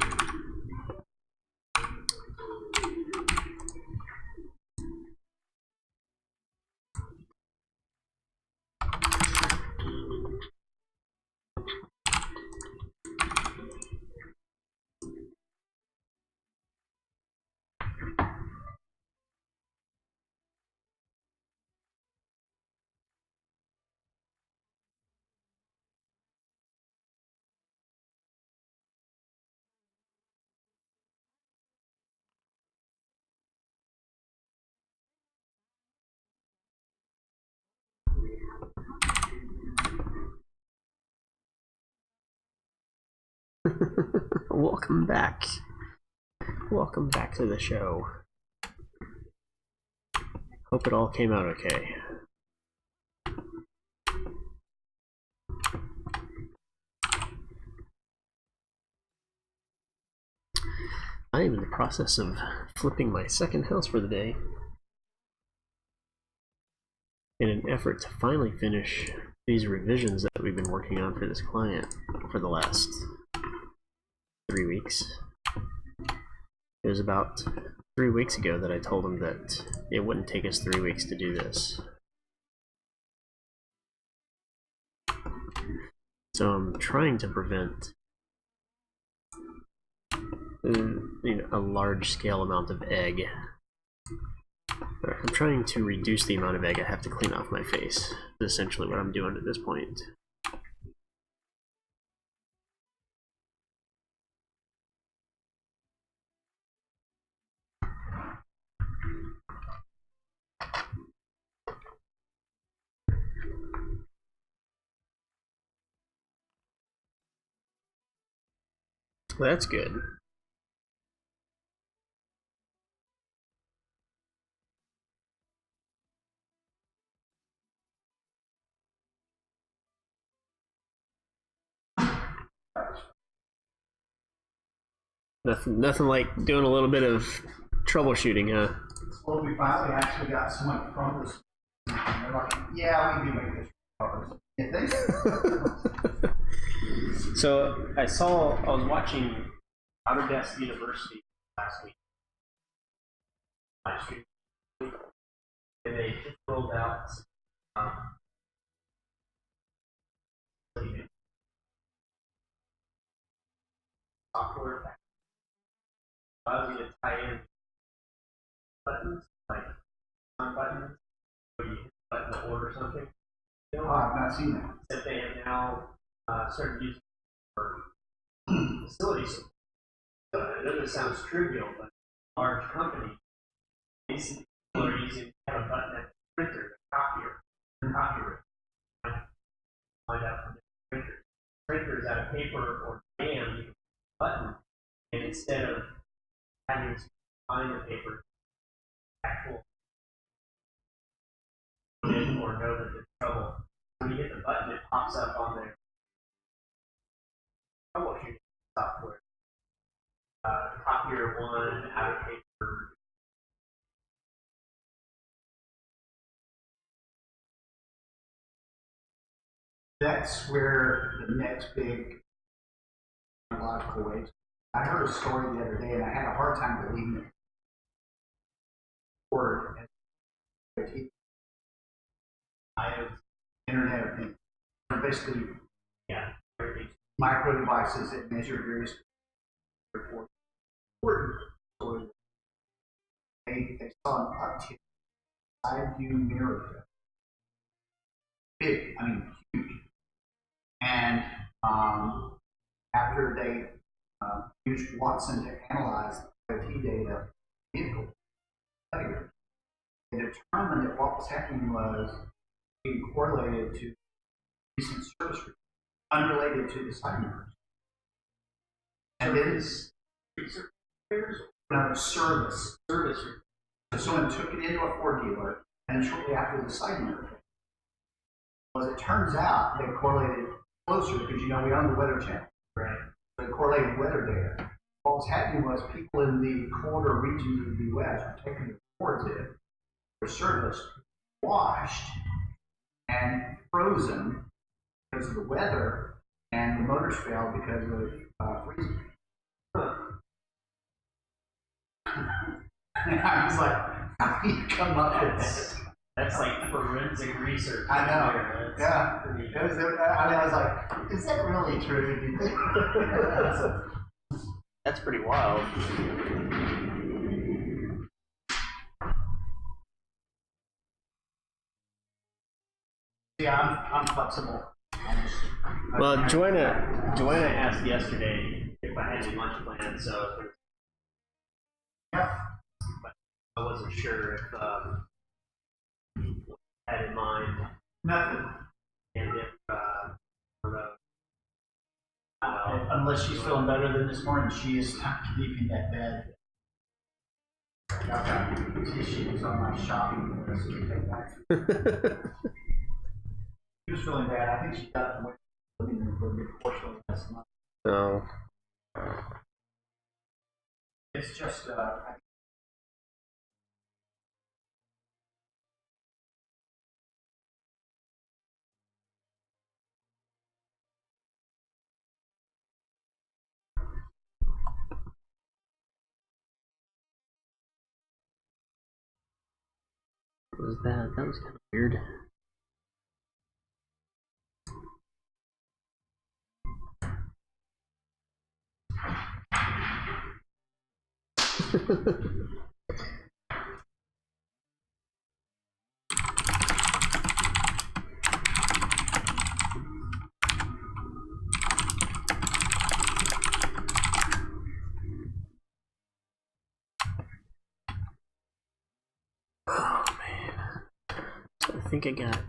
Welcome back. Welcome back to the show. Hope it all came out okay. I am in the process of flipping my second house for the day in an effort to finally finish these revisions that we've been working on for this client for the last 3 weeks. It was about 3 weeks ago that I told him that it wouldn't take us 3 weeks to do this. So I'm trying to prevent a large-scale amount of egg. I'm trying to reduce the amount of egg I have to clean off my face. That's essentially what I'm doing at this point. Well, that's good. Nothing like doing a little bit of troubleshooting, huh? Well, we finally actually got someone from this. And they're like, yeah, we do make this cover. You think? So I was watching Autodesk University last week. And they just rolled out software that allows you to tie in buttons, like on buttons, where you hit the button to order something. Oh, I've not seen that. That they have now started using for facilities. I know this sounds trivial, but large companies, basically, people are using have a button at the printer, the copier. Find out from the printers. Printers out of paper or jam, you can button, and instead of having to find the paper, actual or know that there's trouble. When you hit the button, it pops up on their troubleshooting software. Copier 1, out of paper. That's where the next big technological wave. I heard a story the other day, and I had a hard time believing it. Word, Internet of Things. Basically, Yeah. micro devices that measure various reports. So they saw an uptick side view mirror effect. Big, I mean huge. And after they used Watson to analyze the IoT data vehicle failure, they determined that what was happening was being correlated to recent service reports, unrelated to the side mirrors. And then service. So someone took it into a Ford dealer, and shortly after the side mirror failed. Well, it turns out they correlated closer because we own the Weather Channel. Right. They correlated weather data. What was happening was people in the colder regions of the U.S. were taking the towards it, their service washed and frozen because of the weather, and the motors failed because of freezing. I was like, how do you come up with this? That's like forensic research. I know. That's Yeah. pretty- I was like, is that really true? Do you think? That's pretty wild. Yeah, I'm flexible. Well, Joanna asked yesterday if I had any lunch plans, so Yeah. I wasn't sure if I had in mind, Nothing. and if well, Unless she's feeling better than this morning, she is not leaving that bed. I've got tissues on my shopping list to take back. She was feeling bad. I think she got the living room for a big portion of last month. no. It's just, What was that? That was kind of weird. Oh man. So I think I got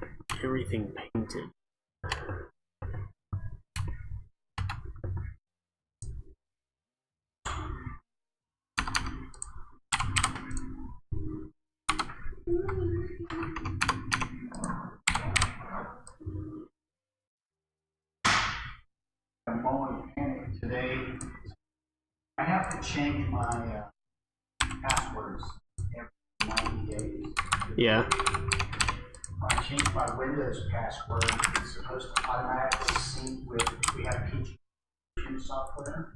everything painted. a moment of panic today. I have to change my passwords every 90 days. Yeah. When I change my Windows password, it's supposed to automatically sync with, we have PG software.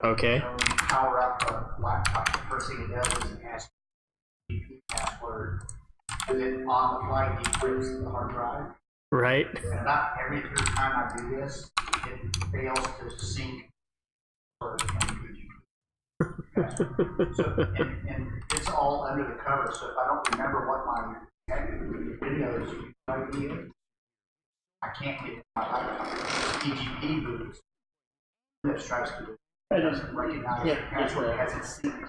Okay. So when you power up a laptop, the first thing it does is ask PG password, and then on the fly decrypts the hard drive. Right. And about every third time I do this, it fails to sync for PG password. So, and it's all under the cover, so if I don't remember what my Windows ID is, I can't get my laptop. PGP boots. Windows tries to do it. It doesn't recognize the password, it hasn't synced.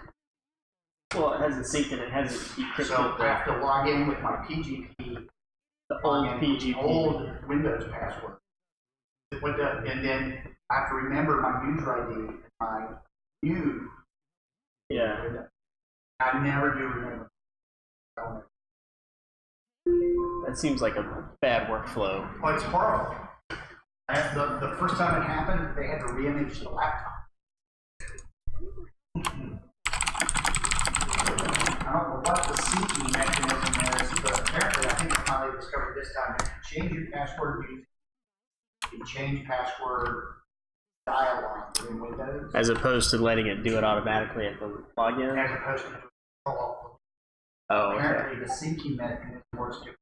Well, it hasn't synced and it hasn't decrypted So I have to log in with my PGP, the old log in with the PGP. old Windows password. And then I have to remember my user ID and my new Yeah. Windows. I never do remember. That seems like a bad workflow. Well, it's horrible. The first time it happened, they had to re-image the laptop. I don't know what the syncing mechanism is, but apparently I think I finally discovered this time that you change your password using the change password dialog within Windows, As opposed to letting it do it automatically at the login. as opposed to oh, Oh, okay. apparently the syncing mechanism works differently.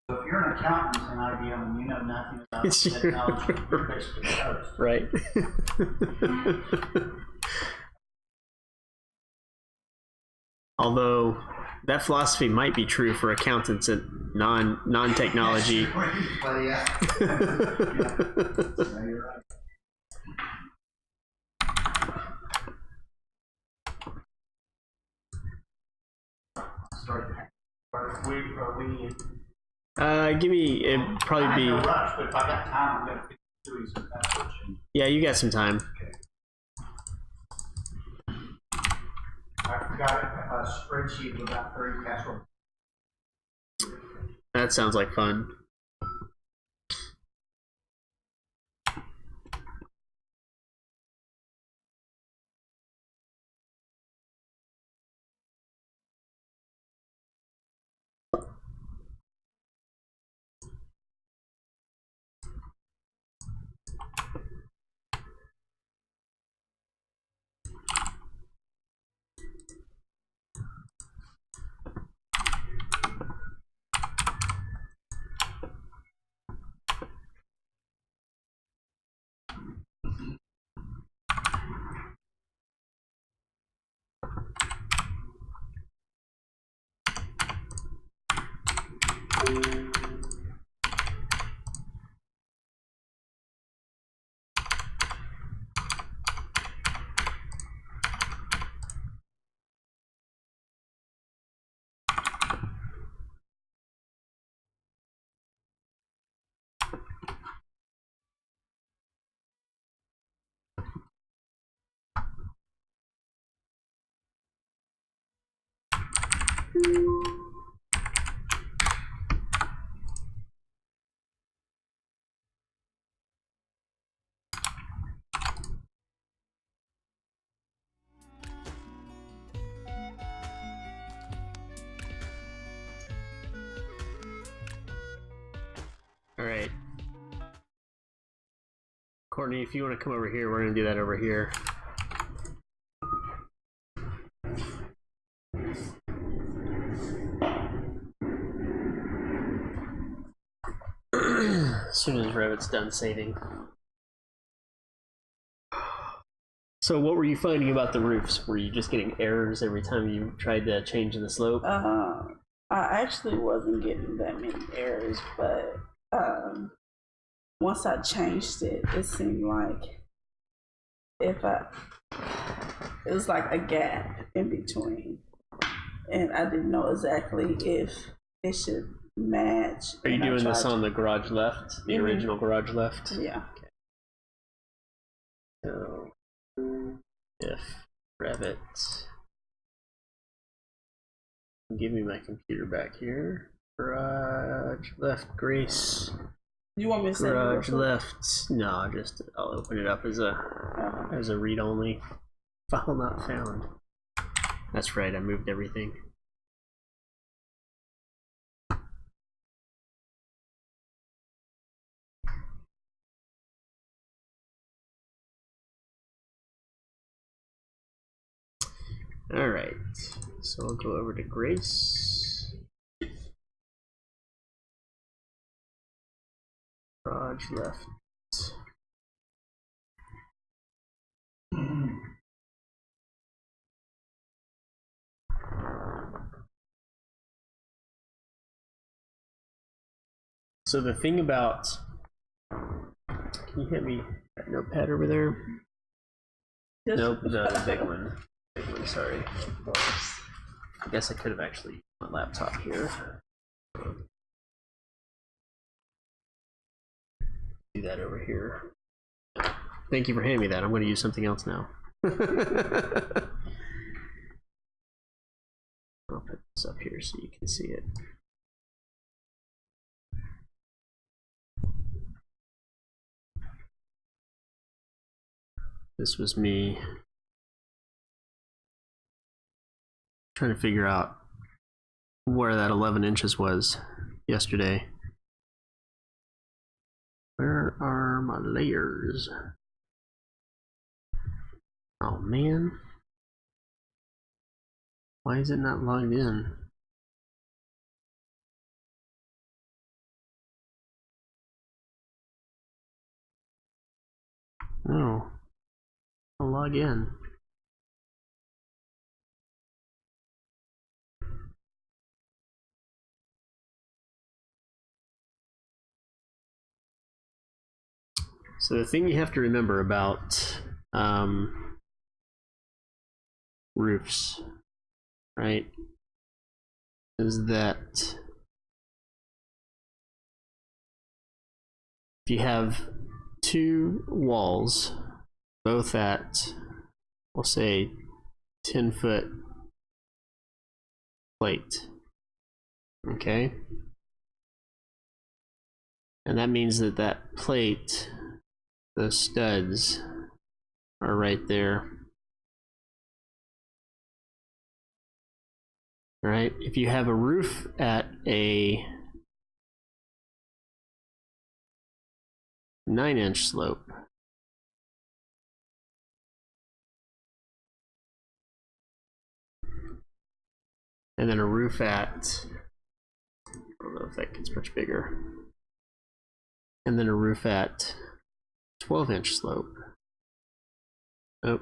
So if you're an accountant in IBM and you know nothing about technology, you're basically toast. Right. Although that philosophy might be true for accountants and non-technology. But yeah. Yeah, you're right. Start. Are we Give me. It'd probably I'm be. in no rush, but if I got time, I'm gonna finish doing some password change. Yeah, you got some time. I've got a spreadsheet with about 30 passwords. That sounds like fun. All right. Courtney, if you want to come over here, we're going to do that over here. As soon as Revit's done saving. So what were you finding about the roofs? Were you just getting errors every time you tried to change the slope? I actually wasn't getting that many errors, but once I changed it, it seemed like it was like a gap in between, and I didn't know exactly if it should match. Are you doing this on the garage left, the original garage left? Yeah. Okay. So if Revit, give me my computer back here. Garage left, Grace. You want me to say Garage left? No, just I'll open it up as a read only. File not found. That's right, I moved everything. All right, so I'll go over to Grace. Garage left. So the thing about, can you hit me that notepad over there? Yes. Nope, the big one. Big one, sorry. I guess I could have actually used my laptop here. Do that over here. Thank you for handing me that. I'm going to use something else now. I'll put this up here so you can see it. This was me trying to figure out where that 11 inches was yesterday. Where are my layers? Oh man. Why is it not logged in? Oh. I'll log in. So the thing you have to remember about roofs, right, is that if you have two walls, both at, we'll say, 10-foot plate, okay? And that means that that plate, the studs are right there. All right, if you have a roof at a 9-inch slope, and then a roof at, I don't know if that gets much bigger, and then a roof at 12-inch slope. Oh.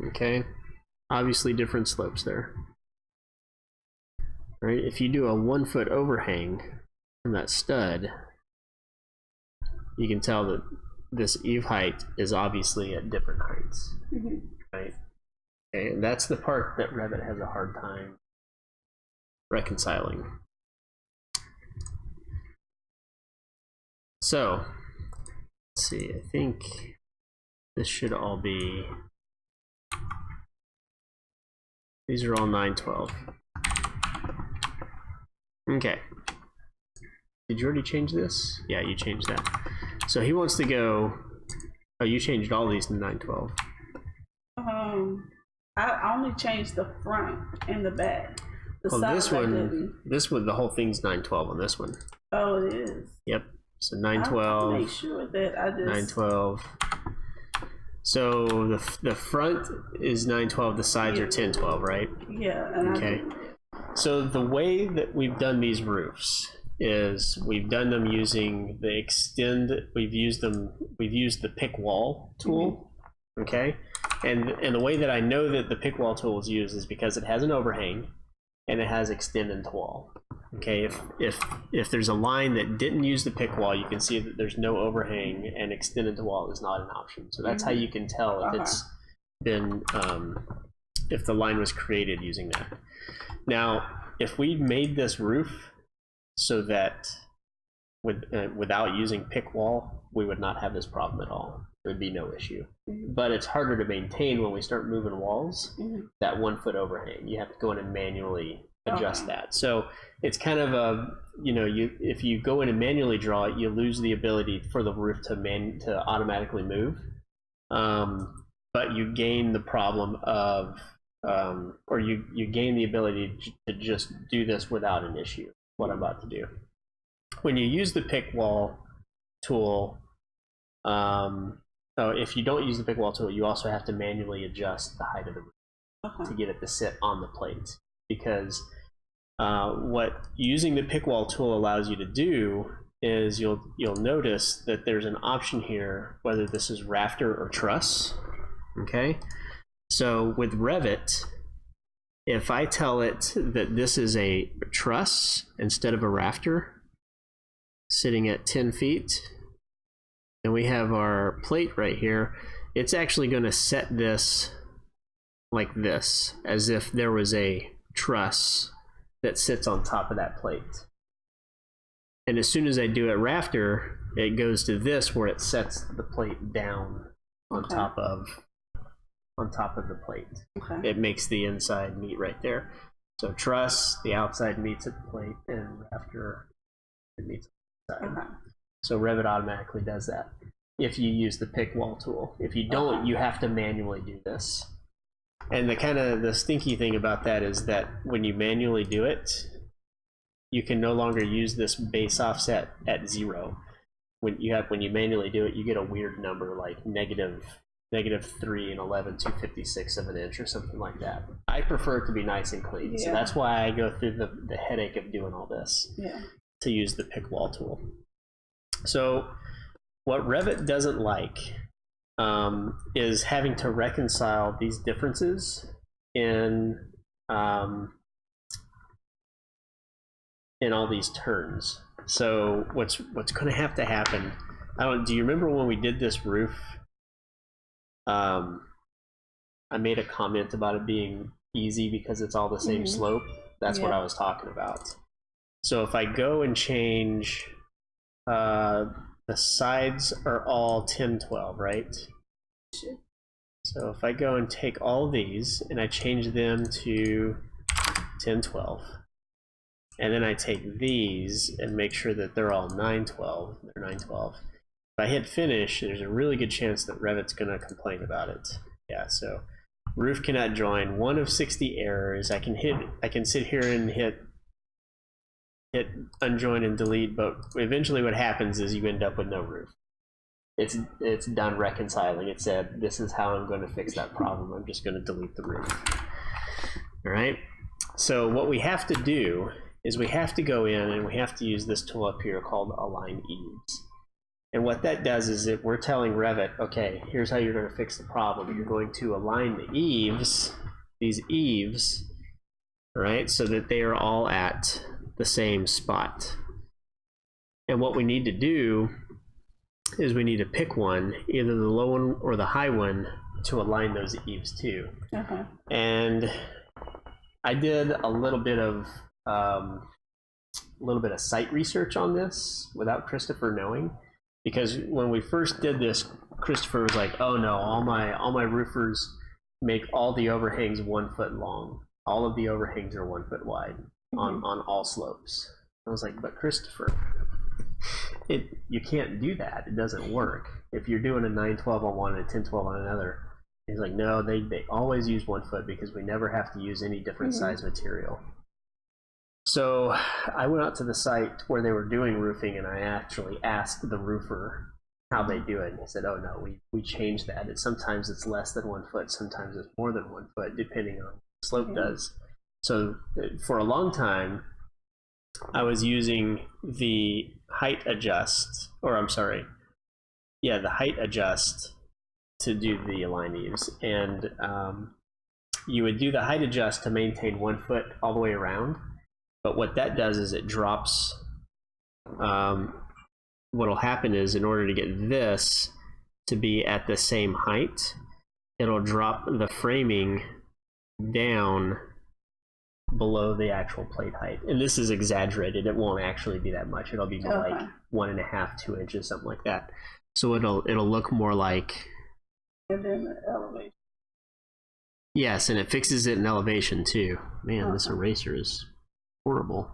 Okay, obviously different slopes there. Right, if you do a 1 foot overhang from that stud, you can tell that this eave height is obviously at different heights. Right? Okay, and that's the part that Revit has a hard time reconciling. So, let's see, I think this should all be, these are all 912. Okay. Did you already change this? Yeah, you changed that. So he wants to go, oh, you changed all these to 912. I only changed the front and the back. The Oh, sides I didn't. this one, the whole thing's 912 on this one. Oh, it is. Yep. So I have to 912, make sure that I just 912. So the front is 912, the sides are 1012, right? yeah. And Okay. So the way that we've done these roofs is we've done them using the extend, we've used the pick wall tool, okay? And the way that I know that the pick wall tool is used is because it has an overhang and it has extend into wall. Okay, if there's a line that didn't use the pick wall, you can see that there's no overhang and extend into wall is not an option. So that's how you can tell if it's been, if the line was created using that. Now, if we made this roof so that without using pick wall, we would not have this problem at all. There would be no issue. But it's harder to maintain when we start moving walls, that 1 foot overhang. You have to go in and manually adjust that. So it's kind of a, if you go in and manually draw it, you lose the ability for the roof to automatically move. But you gain the problem of, or you gain the ability to just do this without an issue, what I'm about to do. When you use the pick wall tool, if you don't use the pick wall tool, you also have to manually adjust the height of the roof to get it to sit on the plate. Because what using the pick wall tool allows you to do is you'll notice that there's an option here, whether this is rafter or truss. Okay, so with Revit, if I tell it that this is a truss instead of a rafter, sitting at 10 feet, and we have our plate right here, it's actually going to set this like this, as if there was a truss that sits on top of that plate. And as soon as I do it rafter, it goes to this where it sets the plate down on top of the plate. It makes the inside meet right there. So truss, the outside meets at the plate, and rafter, it meets at the side. So Revit automatically does that if you use the pick wall tool. If you don't, you have to manually do this. And the stinky thing about that is that when you manually do it, you can no longer use this base offset at 0. When you manually do it, you get a weird number like negative 3 and 11/256 of an inch or something like that. I prefer it to be nice and clean, so that's why I go through the headache of doing all this to use the pick wall tool. So what Revit doesn't like is having to reconcile these differences in all these turns. So what's going to have to happen? Do you remember when we did this roof? I made a comment about it being easy because it's all the same slope. That's what I was talking about. So if I go and change, the sides are all 1012, right? Sure. So if I go and take all these and I change them to 1012, and then I take these and make sure that they're all 912, they're 912. If I hit finish, there's a really good chance that Revit's going to complain about it. Yeah, so roof cannot join, 1 of 60 errors. I can sit here and hit unjoin and delete, but eventually what happens is you end up with no roof. It's done reconciling. It said, this is how I'm going to fix that problem. I'm just going to delete the roof. All right. So what we have to do is we have to go in and we have to use this tool up here called Align Eaves. And what that does is that we're telling Revit, okay, here's how you're going to fix the problem. You're going to align the eaves, these eaves, right, so that they are all at the same spot. And what we need to do is we need to pick one, either the low one or the high one, to align those eaves to. And I did a little bit of site research on this without Christopher knowing, because when we first did this, Christopher was like, "Oh no, all my roofers make all the overhangs 1 foot long. All of the overhangs are 1 foot wide on all slopes." I was like, "But Christopher, you can't do that. It doesn't work. If you're doing a 9/12 on one and a 10/12 on another." He's like, "No, they always use 1 foot because we never have to use any different size material." So I went out to the site where they were doing roofing, and I actually asked the roofer how they do it. And he said, "Oh no, we changed that. Sometimes it's less than 1 foot, sometimes it's more than 1 foot, depending on what the slope does." So for a long time, I was using the height adjust, the height adjust to do the align eaves. And you would do the height adjust to maintain 1 foot all the way around. But what that does is it drops, what'll happen is, in order to get this to be at the same height, it'll drop the framing down below the actual plate height. And this is exaggerated. It won't actually be that much. It'll be more like 1.5, 2 inches, something like that. So it'll look more like. And then the elevation. Yes, and it fixes it in elevation too. Man, this eraser is horrible.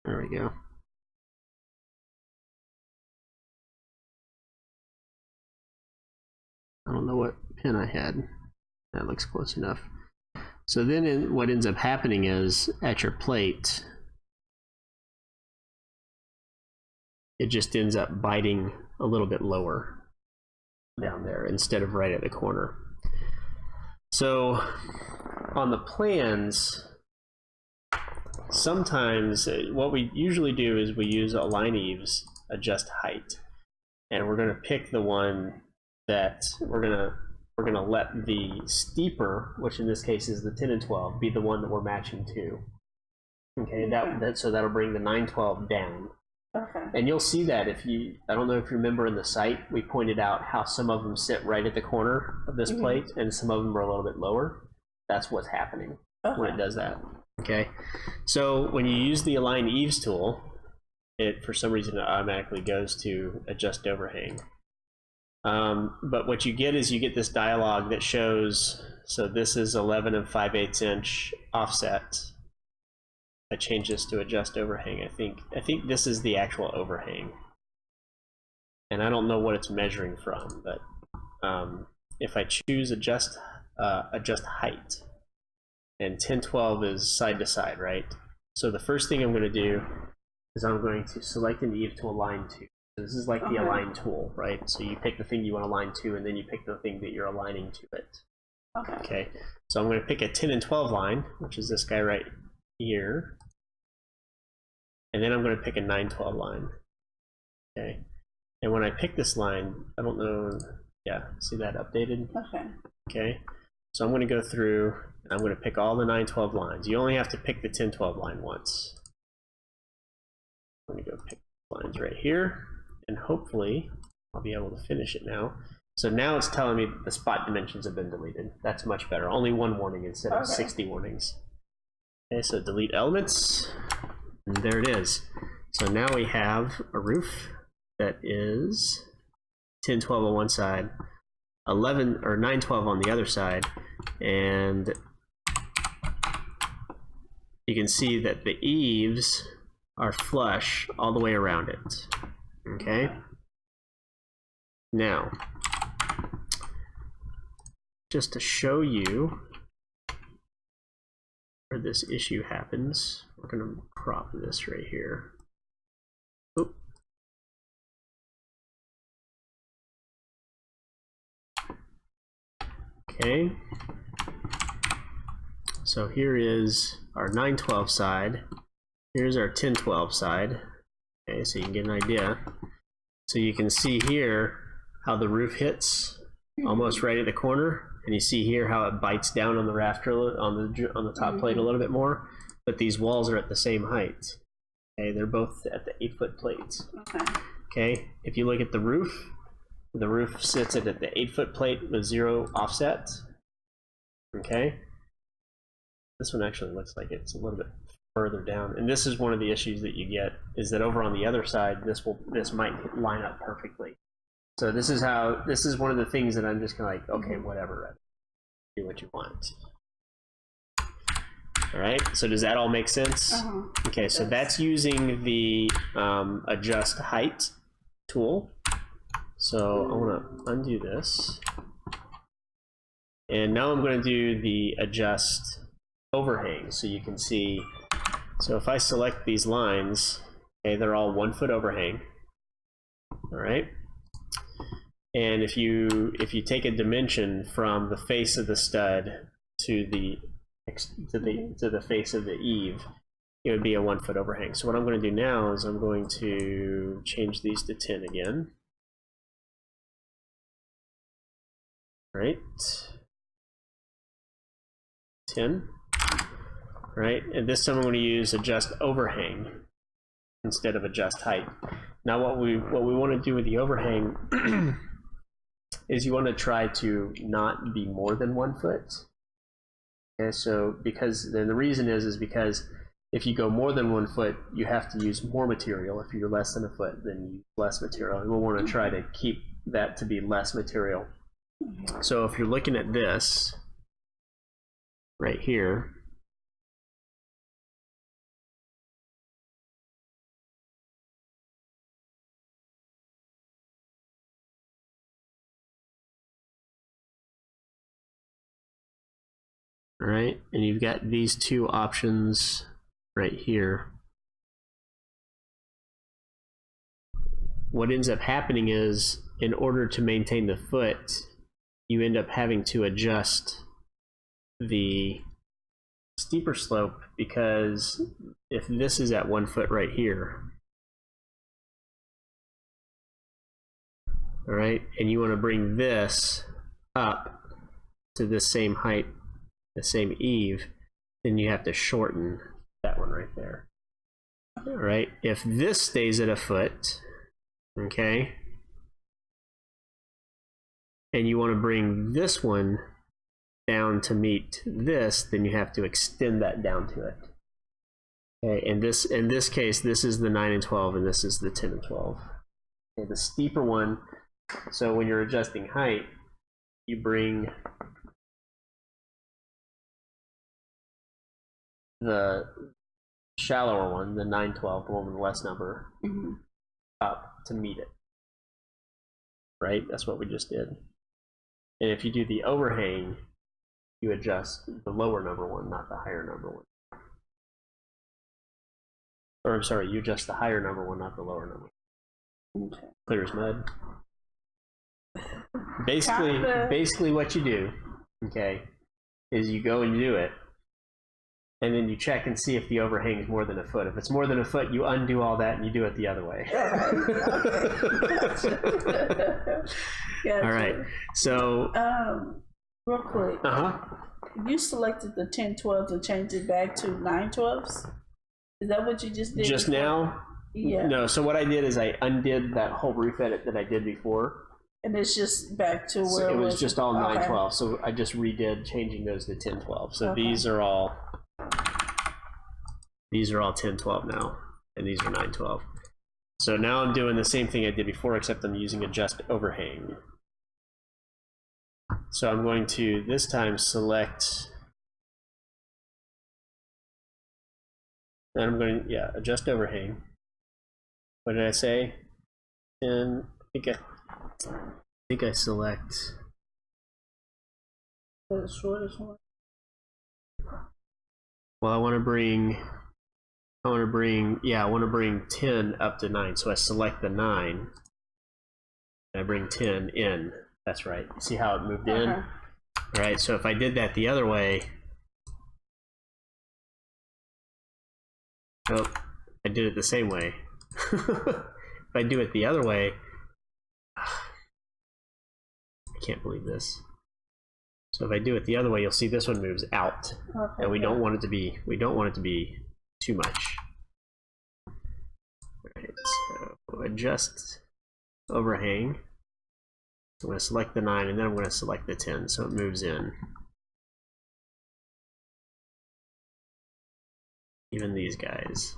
There we go. I don't know what pen I had. That looks close enough. So then what ends up happening is, at your plate, it just ends up biting a little bit lower down there instead of right at the corner. So on the plans, sometimes what we usually do is we use align eaves, adjust height, and we're going to pick the one that we're going to let the steeper, which in this case is the 10 and 12, be the one that we're matching to. Okay, so that'll bring the 9/12 down. Okay. And you'll see that I don't know if you remember in the site, we pointed out how some of them sit right at the corner of this plate and some of them are a little bit lower. That's what's happening when it does that. Okay. So when you use the align eaves tool, it for some reason it automatically goes to adjust overhang. But what you get is you get this dialog that shows, so this is 11 5/8 inch offset. I changed this to adjust overhang. I think this is the actual overhang, and I don't know what it's measuring from. But if I choose adjust height, and 10/12 is side to side, right? So the first thing I'm going to do is I'm going to select an eave to align to. So this is like the align tool, right? So you pick the thing you want to align to, and then you pick the thing that you're aligning to it. Okay. So I'm going to pick a 10 and 12 line, which is this guy right here, and then I'm going to pick a 9/12 line. Okay, and when I pick this line, I don't know, see that updated? Okay, so I'm going to go through and I'm going to pick all the 9/12 lines. You only have to pick the 10/12 line once. I'm going to go pick lines right here, and hopefully I'll be able to finish it now. So now it's telling me the spot dimensions have been deleted. That's much better. Only one warning instead of 60 warnings. Okay, so delete elements, and there it is. So now we have a roof that is 10/12 on one side, 11 or 9/12 on the other side, and you can see that the eaves are flush all the way around it. Okay. Now, just to show you where this issue happens, we're going to crop this right here. Oop. Okay, so here is our 9/12 side, here's our 10-12 side. Okay, so you can get an idea. So you can see here how the roof hits almost right at the corner, and you see here how it bites down on the rafter on the top plate a little bit more. But these walls are at the same height. Okay, they're both at the 8-foot plates. Okay, if you look at the roof sits at the 8-foot plate with 0 offset. Okay, this one actually looks like it's a little bit further down, and this is one of the issues that you get, is that over on the other side this might line up perfectly. So this is one of the things that I'm just kind of like, okay, whatever, do what you want. All right, so does that all make sense? Okay, so that's using the adjust height tool. So I want to undo this, and now I'm going to do the adjust overhang. So you can see, so if I select these lines, okay, they're all 1-foot overhang. All right, and if you take a dimension from the face of the stud to the face of the eave, it would be a 1-foot overhang. So what I'm going to do now is I'm going to change these to 10 again. Right, 10. Right, and this time I'm going to use adjust overhang instead of adjust height. Now what we want to do with the overhang is you want to try to not be more than 1 foot. Okay, so because then the reason is because if you go more than 1 foot, you have to use more material. If you're less than a foot, then you use less material. And we'll want to try to keep that to be less material. So if you're looking at this right here, all right, and you've got these two options right here. What ends up happening is, in order to maintain the foot, you end up having to adjust the steeper slope, because if this is at 1 foot right here, all right, and you want to bring this up to the same height, the same eave, then you have to shorten that one right there. All right, if this stays at a foot, okay, and you want to bring this one down to meet this, then you have to extend that down to it. Okay, and in this case, this is the 9 and 12, and this is the 10 and 12. Okay, the steeper one, so when you're adjusting height, you bring the shallower one, the 9-12, the one with less number, up to meet it. Right? That's what we just did. And if you do the overhang, you adjust the lower number one, not the higher number one. Or I'm sorry, you adjust the higher number one, not the lower number one. Okay. Clear as mud. Basically what you do, okay, is you go and you do it, and then you check and see if the overhang is more than a foot. If it's more than a foot, you undo all that and you do it the other way. Gotcha. All right. So, real quick. You selected the 10-12s and changed it back to 9-12s? Is that what you just did? Just before? now? Yeah. No. So what I did is I undid that whole roof edit that I did before. And it's just back to where So it was was just all okay. 9-12. So I just redid changing those to 10-12. So Okay. these are all 10-12 now, and these are 9-12. So now I'm doing the same thing I did before, except I'm using adjust overhang. So I'm going to this time select, and I'm going to, adjust overhang. What did I say? And I think I select The shortest one. Well, I want to bring 10 up to 9. So I select the 9, and I bring 10 in. That's right. See how it moved in? All right, so if I did that the other way, I did it the same way. If I do it the other way, I can't believe this. So if I do it the other way, you'll see this one moves out, Okay, and we yeah. don't want it to be too much. Alright, so adjust overhang. I'm going to select the 9, and then I'm going to select the 10, so it moves in. Even these guys.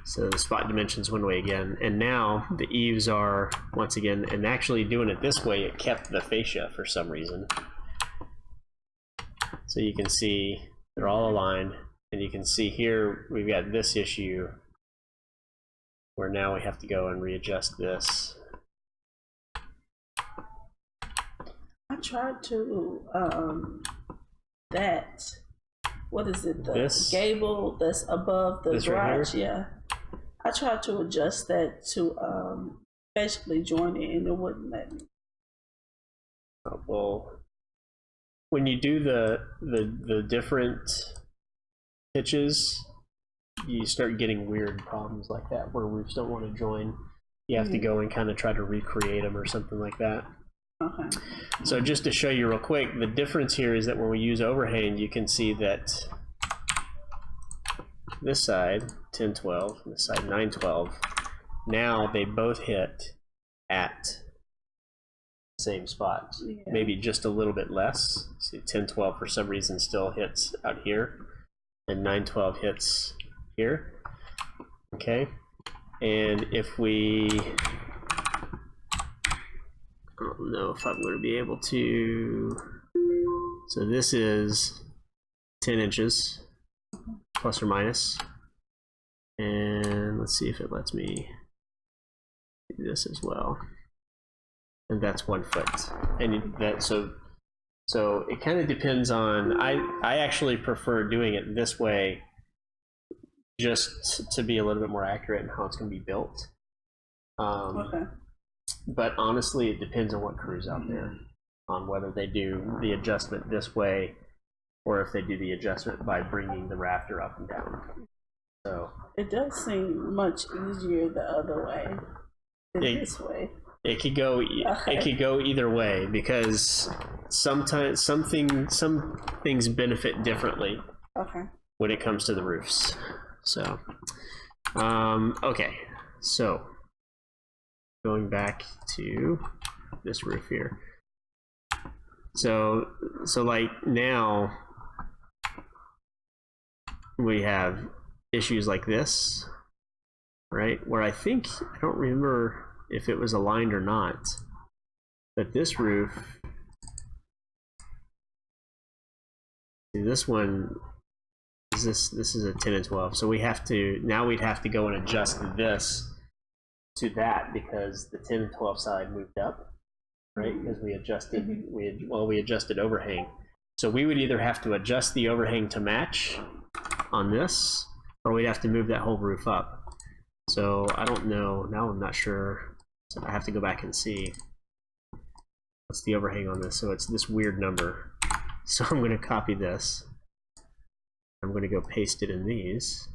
So the spot dimensions went away again, and now the eaves are, once again, and actually doing it this way, it kept the fascia for some reason. So you can see they're all aligned, and you can see here we've got this issue where now we have to go and readjust this. I tried to that. What is it? The This? gable that's above the This right garage. Yeah. I tried to adjust that to basically join it, and it wouldn't let me. Oh, well, when you do the different pitches, you start getting weird problems like that where roofs don't want to join. You have to go and kind of try to recreate them or something like that. Okay. So just to show you real quick, the difference here is that when we use overhang, you can see that this side 1012, this side 912. Now they both hit at the same spot, Yeah. maybe just a little bit less. See, 1012 for some reason still hits out here, and 912 hits here. Okay, and if we, I don't know if I'm going to be able to. So this is 10 inches, plus or minus. And let's see if it lets me do this as well. And that's 1 foot. And that so it kind of depends on. I actually prefer doing it this way, just to be a little bit more accurate in how it's going to be built. Okay. But honestly, it depends on what crew's out there, on whether they do the adjustment this way, or if they do the adjustment by bringing the rafter up and down. So It does seem much easier the other way than Yeah. this way. it could go it could go either way, because sometimes some things benefit differently Okay. when it comes to the roofs. So okay, so going back to this roof here. So like now we have issues like this, right? Where I don't remember if it was aligned or not, but this roof, see, this one is this is a 10 and 12. So we'd have to go and adjust this to that, because the 10 and 12 side moved up, right? Because we adjusted we adjusted overhang. So we would either have to adjust the overhang to match on this, or we'd have to move that whole roof up. So I don't know. Now I'm not sure. So I have to go back and see what's the overhang on this. So it's this weird number. So I'm going to copy this. I'm going to go paste it in these.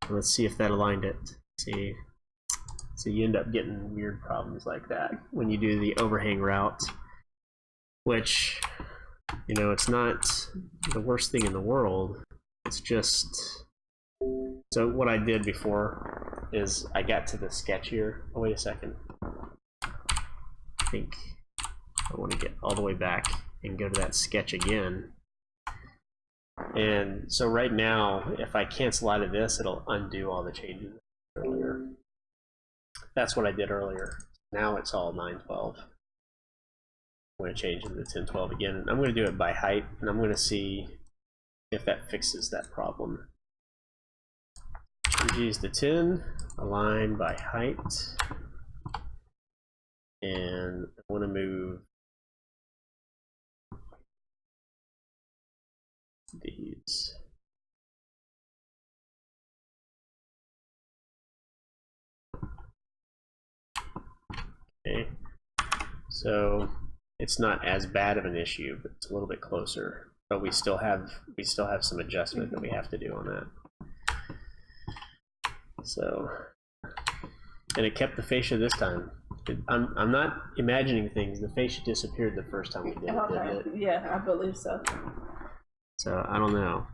Let's see if that aligned it. See, so you end up getting weird problems like that when you do the overhang route, which, you know, it's not the worst thing in the world. It's just, so what I did before is I got to the sketch here. Oh, wait a second. I think I want to get all the way back and go to that sketch again. And so right now, if I cancel out of this, it'll undo all the changes earlier. That's what I did earlier. Now it's all 912. I'm going to change it to 1012 again. I'm going to do it by height, and I'm going to see if that fixes that problem. Change to 10, align by height, and I want to move these. Okay, so it's not as bad of an issue, but it's a little bit closer. But we still have some adjustment that we have to do on that. So, and it kept the fascia this time. I'm not imagining things. The fascia disappeared the first time we did it, didn't it? Yeah, I believe so. So I don't know.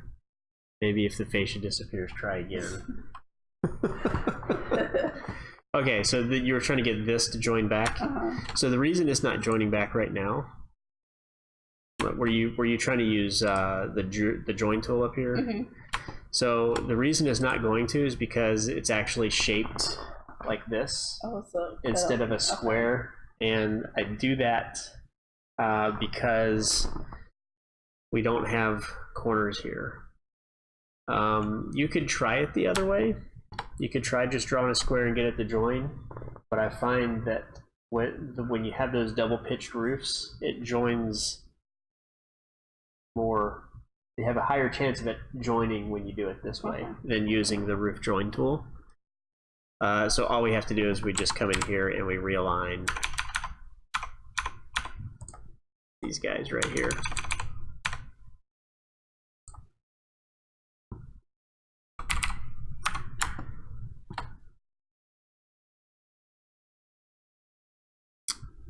Maybe if the fascia disappears, try again. Okay, so you were trying to get this to join back. So the reason it's not joining back right now, were you trying to use the join tool up here? So the reason it's not going to is because it's actually shaped like this instead of a square, and I do that because we don't have corners here. You could try it the other way. You could try just drawing a square and get it to join, but I find that when you have those double pitched roofs, it joins more. They have a higher chance of it joining when you do it this way than using the roof join tool. So all we have to do is we just come in here and we realign these guys right here.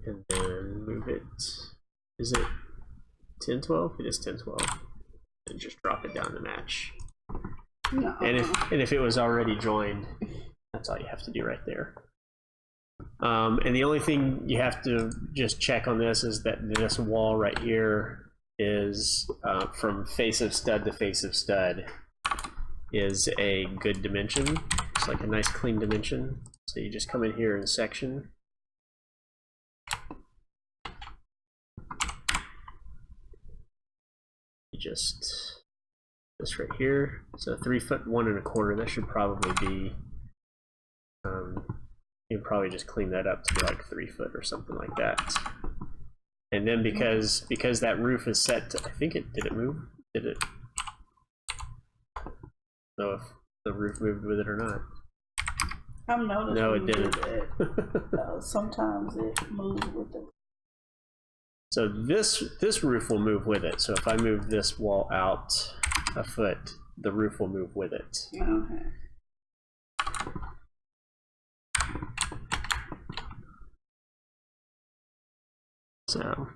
And then move it. Is it 1012? It is 1012. And just drop it down to match. No. And if it was already joined, that's all you have to do right there. And the only thing you have to just check on this is that this wall right here is from face of stud to face of stud is a good dimension. It's like a nice clean dimension. So you just come in here and section. Just this right here, so 3 foot 1 1/4. That should probably be. You can probably just clean that up to be like 3 foot or something like that. And then because that roof is set, to, I think it did it move? Did it? Know if the roof moved with it or not. I've noticed. No, it didn't. Sometimes it moves with it. So this roof will move with it. So if I move this wall out a foot, the roof will move with it. Okay. So,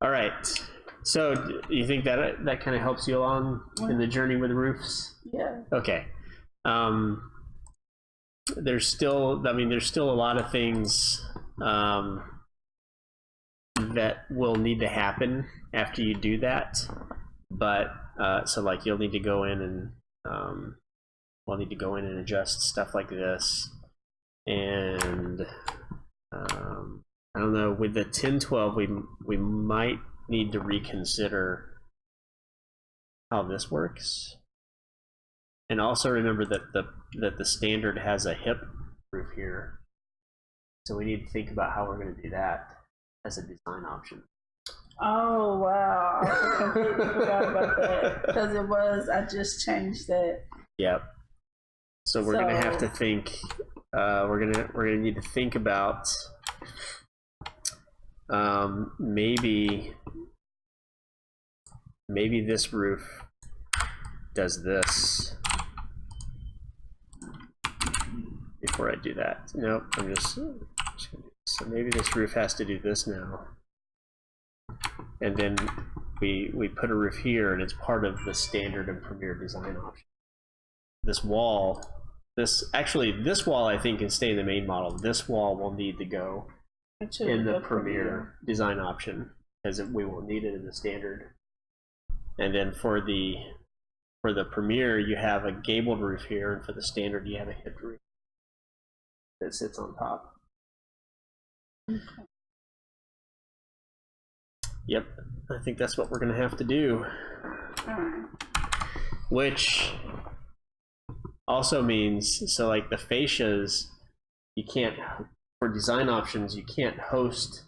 all right. So do you think that kind of helps you along in the journey with roofs? Yeah. Okay. There's still a lot of things that will need to happen after you do that, but so like you'll need to go in and we'll need to go in and adjust stuff like this, and I don't know, with the 1012 we might need to reconsider how this works. And also remember that the standard has a hip roof here, so we need to think about how we're going to do that as a design option. Oh wow! I completely forgot about that because I just changed that. Yep. So we're going to have to think. We're gonna need to think about maybe this roof does this. Before I do that, nope. I'm just gonna do this. So maybe this roof has to do this now, and then we put a roof here, and it's part of the standard and Premier design option. This wall, this wall I think can stay in the main model. This wall will need to go in the Premier design option because we will need it in the standard. And then for the Premier, you have a gabled roof here, and for the standard, you have a hip roof that sits on top. Okay. Yep, I think that's what we're going to have to do. Alright. Which also means, so like the fascias, you can't, for design options, you can't host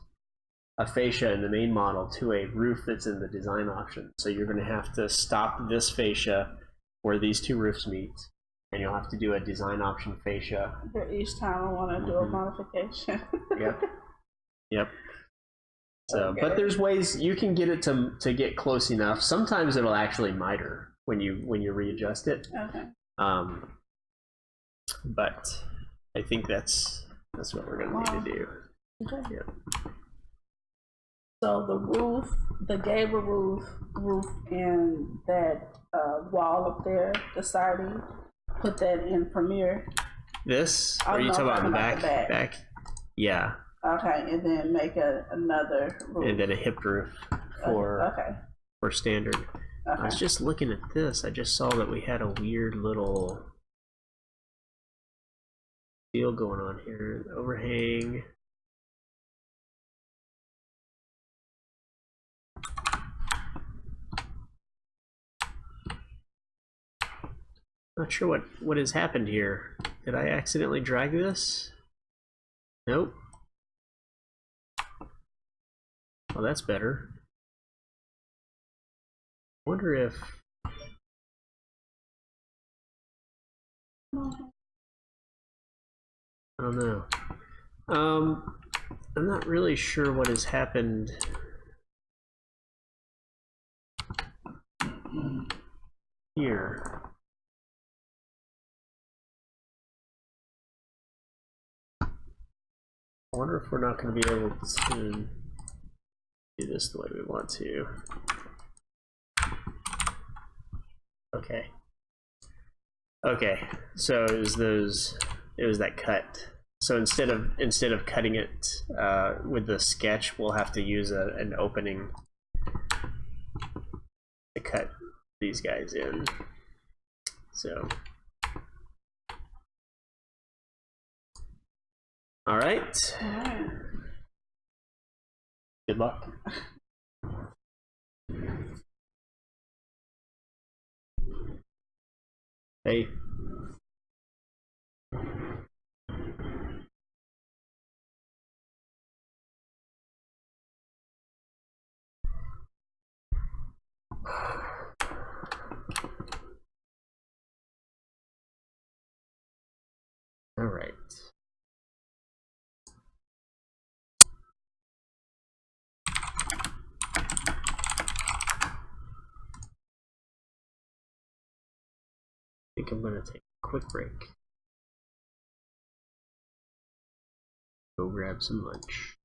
a fascia in the main model to a roof that's in the design option. So you're going to have to stop this fascia where these two roofs meet, and you'll have to do a design option fascia. For each time I want to do a modification. Yep. Yep. So, Okay. but there's ways you can get it to get close enough. Sometimes it'll actually miter when you readjust it. Okay. But I think that's what we're gonna need to do. Okay. Yep. So the roof, the gable roof, and that wall up there, the siding, put that in Premiere. This? Oh, Are you no, talking about the talking about the back? Yeah, Okay, and then make another roof. and then a hip roof for Okay. for standard. I was Okay. just looking at this. I just saw that we had a weird little deal going on here. Overhang. Not sure what has happened here. Did I accidentally drag this? Nope. Well, that's better. Wonder if I don't know. I'm not really sure what has happened here. I wonder if we're not going to be able to do this the way we want to. Okay. Okay, so it was that cut. So instead of cutting it with the sketch, we'll have to use an opening to cut these guys in. So, all right. Good luck. Hey. All right. I think I'm going to take a quick break. Go grab some lunch.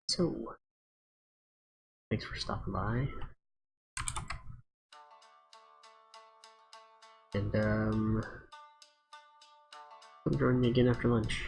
So, thanks for stopping by. And come join me again after lunch.